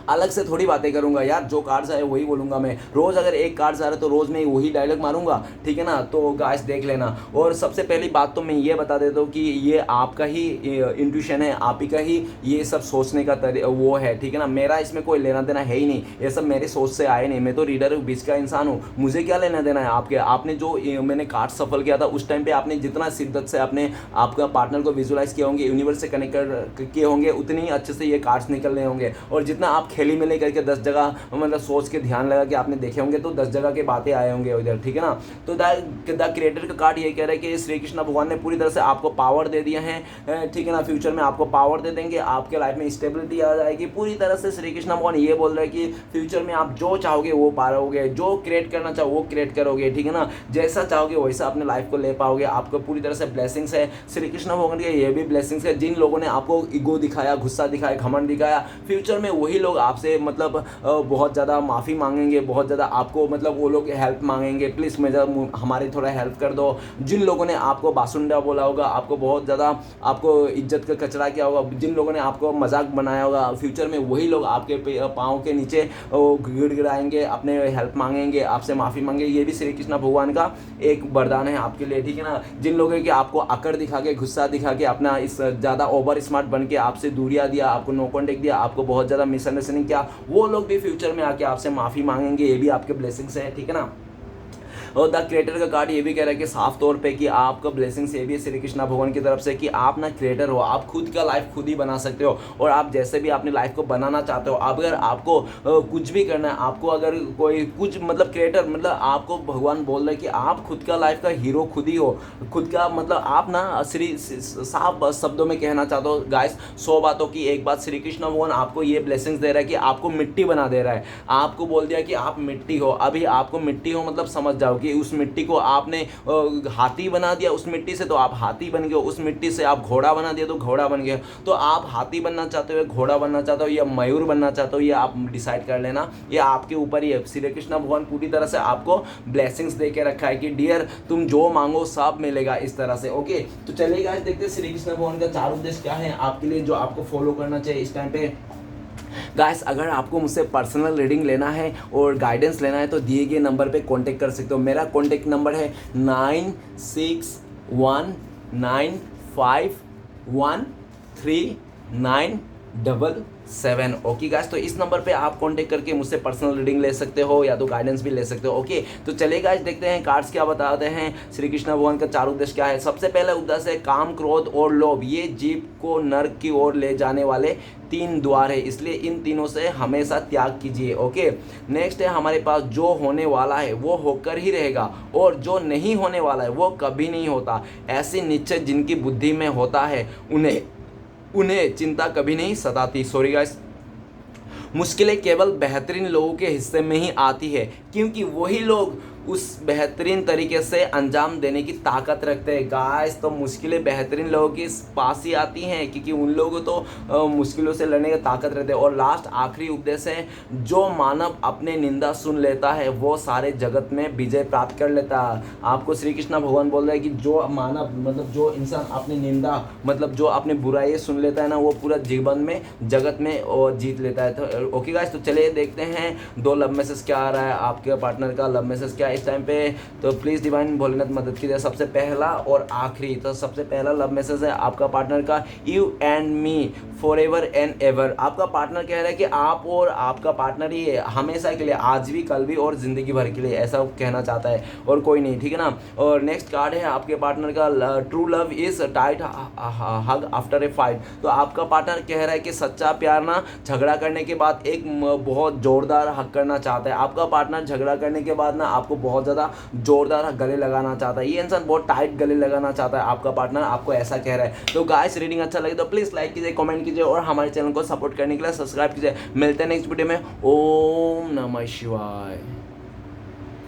अलग से थोड़ी बातें करूंगा यार। जो कार्ड्स आए वही बोलूंगा मैं। रोज अगर एक कार्ड्स आ रहा है तो रोज मैं वही डायलॉग मारूंगा, ठीक है ना। तो गाइस देख लेना। और सबसे पहली बात तो मैं ये बता देता हूँ कि ये आपका ही इंट्यूशन है, आप ही का ही ये सब सोचने का वो है, ठीक है ना। मेरा इसमें कोई लेना देना है ही नहीं, ये सब मेरे सोच से आए नहीं। मैं तो रीडर बीच का इंसान हूँ, मुझे क्या लेना देना है आपके। आपने जो मैंने कार्ड सफल किया था उस टाइम पे आपने जितना शिद्दत से आपने आपका पार्टनर को विजुलाइज किया होंगे, यूनिवर्स से कनेक्ट किए होंगे, उतनी ही अच्छे से ये कार्ड्स निकलने होंगे। और जितना आप खेली मिली करके 10 जगह मतलब सोच के ध्यान लगा कि आपने देखे होंगे तो 10 जगह के बातें आए होंगे उधर, ठीक है ना। तो द क्रिएटर का कार्ड ये कह रहा है कि श्री कृष्ण भगवान ने पूरी तरह से आपको पावर दे दिया है, ठीक है ना। फ्यूचर में आपको पावर दे देंगे, आपके लाइफ में स्टेबिलिटी आ जाएगी पूरी तरह से। श्री कृष्ण भगवान ये बोल रहे हैं कि फ्यूचर में आप जो चाहोगे वो पाओगे, जो क्रिएट करना चाहो वो क्रिएट करोगे, ठीक है ना। जैसा चाहोगे वैसा अपने लाइफ को ले पाओगे, आपको पूरी तरह से ब्लेसिंग्स है। श्री कृष्ण भगवान के ये भी ब्लेसिंग्स है। जिन लोगों ने आपको ईगो दिखाया, गुस्सा दिखाया, घमंड दिखाया, फ्यूचर में वही लोग आपसे मतलब बहुत ज़्यादा माफ़ी मांगेंगे, बहुत ज़्यादा आपको मतलब वो लोग हेल्प मांगेंगे, प्लीज़ हमारी थोड़ा हेल्प कर दो। जिन लोगों ने आपको बासुंडा बोला होगा, आपको बहुत ज़्यादा आपको इज्जत का कचरा किया होगा, जिन लोगों ने आपको मजाक बनाया होगा, फ्यूचर में वही लोग आपके पाँव के नीचे गिड़गिड़ाएंगे, अपने हेल्प मांगेंगे, आपसे माफ़ी मांगेंगे। ये भी श्री कृष्ण भगवान का एक वरदान है आपके लिए, ठीक है ना। जिन लोगों की आपको अकड़ दिखा के, गुस्सा दिखा के, अपना इस ज़्यादा ओवर स्मार्ट बन के आपसे दूरिया दिया, आपको नो कॉन्टेक्ट दिया, आपको बहुत ज़्यादा मिसअंडरस्टैंडिंग किया, वो लोग भी फ्यूचर में आके आपसे माफ़ी मांगेंगे। ये भी आपके ब्लेसिंग्स है, ठीक है ना। और द क्रिएटर का कार्ड ये भी कह रहा है कि साफ तौर पे कि आपका ब्लेसिंग्स ये भी है श्री कृष्ण भगवान की तरफ से कि आप ना क्रिएटर हो, आप खुद का लाइफ खुद ही बना सकते हो। और आप जैसे भी अपनी लाइफ को बनाना चाहते हो, अगर आपको कुछ भी करना है, आपको अगर कोई कुछ मतलब क्रिएटर मतलब आपको भगवान बोल रहे हैं कि आप खुद का लाइफ का हीरो खुद ही हो, खुद का मतलब आप ना साफ शब्दों में कहना चाहते हो गाइस, 100 बातों की एक बात, श्री कृष्ण भगवान आपको ये ब्लेसिंग्स दे रहा है कि आपको मिट्टी बना दे रहा है। आपको बोल दिया कि आप मिट्टी हो, अभी आपको मिट्टी हो मतलब समझ जाओ कि उस मिट्टी को आपने हाथी बना दिया, उस मिट्टी से तो आप हाथी बन गए, उस मिट्टी से आप घोड़ा बना दिया तो घोड़ा बन गया। तो आप हाथी बनना चाहते हो, घोड़ा बनना चाहते हो या मयूर बनना चाहते हो, ये आप डिसाइड कर लेना, ये आपके ऊपर ही है। श्री कृष्ण भगवान पूरी तरह से आपको ब्लेसिंग्स दे के रखा है कि डियर तुम जो मांगो सब मिलेगा, इस तरह से। ओके, तो चलिए गाइस देखते हैं श्री कृष्ण भगवान का 4 उद्देश्य क्या है आपके लिए, जो आपको फॉलो करना चाहिए इस टाइम पे। गाइस अगर आपको मुझसे पर्सनल रीडिंग लेना है और गाइडेंस लेना है तो दिए गए नंबर पे कांटेक्ट कर सकते हो। मेरा कांटेक्ट नंबर है 9619513977। ओके गाइस, तो इस नंबर पे आप कांटेक्ट करके मुझसे पर्सनल रीडिंग ले सकते हो या तो गाइडेंस भी ले सकते हो। ओके, तो चलिए गाइस देखते हैं कार्ड्स क्या बताते हैं, श्री कृष्ण भगवान का 4 उद्देश्य क्या है। सबसे पहला उद्देश्य है काम, क्रोध और लोभ, ये जीव को नर्क की ओर ले जाने वाले 3 द्वार है, इसलिए इन तीनों से हमेशा त्याग कीजिए। ओके, नेक्स्ट है हमारे पास जो होने वाला है वो होकर ही रहेगा और जो नहीं होने वाला है वो कभी नहीं होता। ऐसी निश्चय जिनकी बुद्धि में होता है उन्हें चिंता कभी नहीं सताती। सॉरी गाइस, मुश्किलें केवल बेहतरीन लोगों के हिस्से में ही आती है क्योंकि वही लोग उस बेहतरीन तरीके से अंजाम देने की ताकत रखते हैं। गाइस तो मुश्किलें बेहतरीन लोगों के पास ही आती हैं क्योंकि उन लोगों को तो मुश्किलों से लड़ने की ताकत रहती है। और लास्ट आखिरी उपदेश है, जो मानव अपने निंदा सुन लेता है वो सारे जगत में विजय प्राप्त कर लेता है। आपको श्री कृष्ण भगवान बोल रहे हैं कि जो मानव मतलब जो इंसान अपनी निंदा मतलब जो अपनी बुराई सुन लेता है ना, वो पूरा जीवन में जगत में जीत लेता है। तो ओके गाइस, तो चलिए देखते हैं 2 लव मैसेज क्या आ रहा है, आपके पार्टनर का लव मैसेज क्या है इस टाइम पे। तो प्लीज़ डिवाइन भोलेनाथ मदद कीजिए। सबसे पहला और आखिरी, तो सबसे पहला लव मैसेज है आपका पार्टनर का, you and me for ever and ever. आपका पार्टनर कह रहा है कि आप और आपका पार्टनर ही है हमेशा के लिए, आज भी कल भी और ज़िंदगी भर के लिए, ऐसा कहना चाहता है और कोई नहीं, ठीक है ना। और नेक्स्ट कार्ड है आपके पार्टनर का, true love is tight hug after a fight. तो आपका पार्टनर कह रहा है कि सच्चा प्यार ना झगड़ा करने के बाद एक बहुत ज़ोरदार हक करना चाहता है। आपका पार्टनर झगड़ा करने के बाद ना आपको बहुत ज़्यादा जोरदार गले लगाना चाहता है। ये इंसान बहुत टाइट गले लगाना चाहता है, आपका पार्टनर आपको ऐसा कह रहा है। तो गाइस रीडिंग अच्छा लगे तो प्लीज़ लाइक कीजिए, कमेंट कीजिए और हमारे चैनल को सपोर्ट करने के लिए सब्सक्राइब कीजिए। मिलते हैं नेक्स्ट वीडियो में। ओम नमः शिवाय।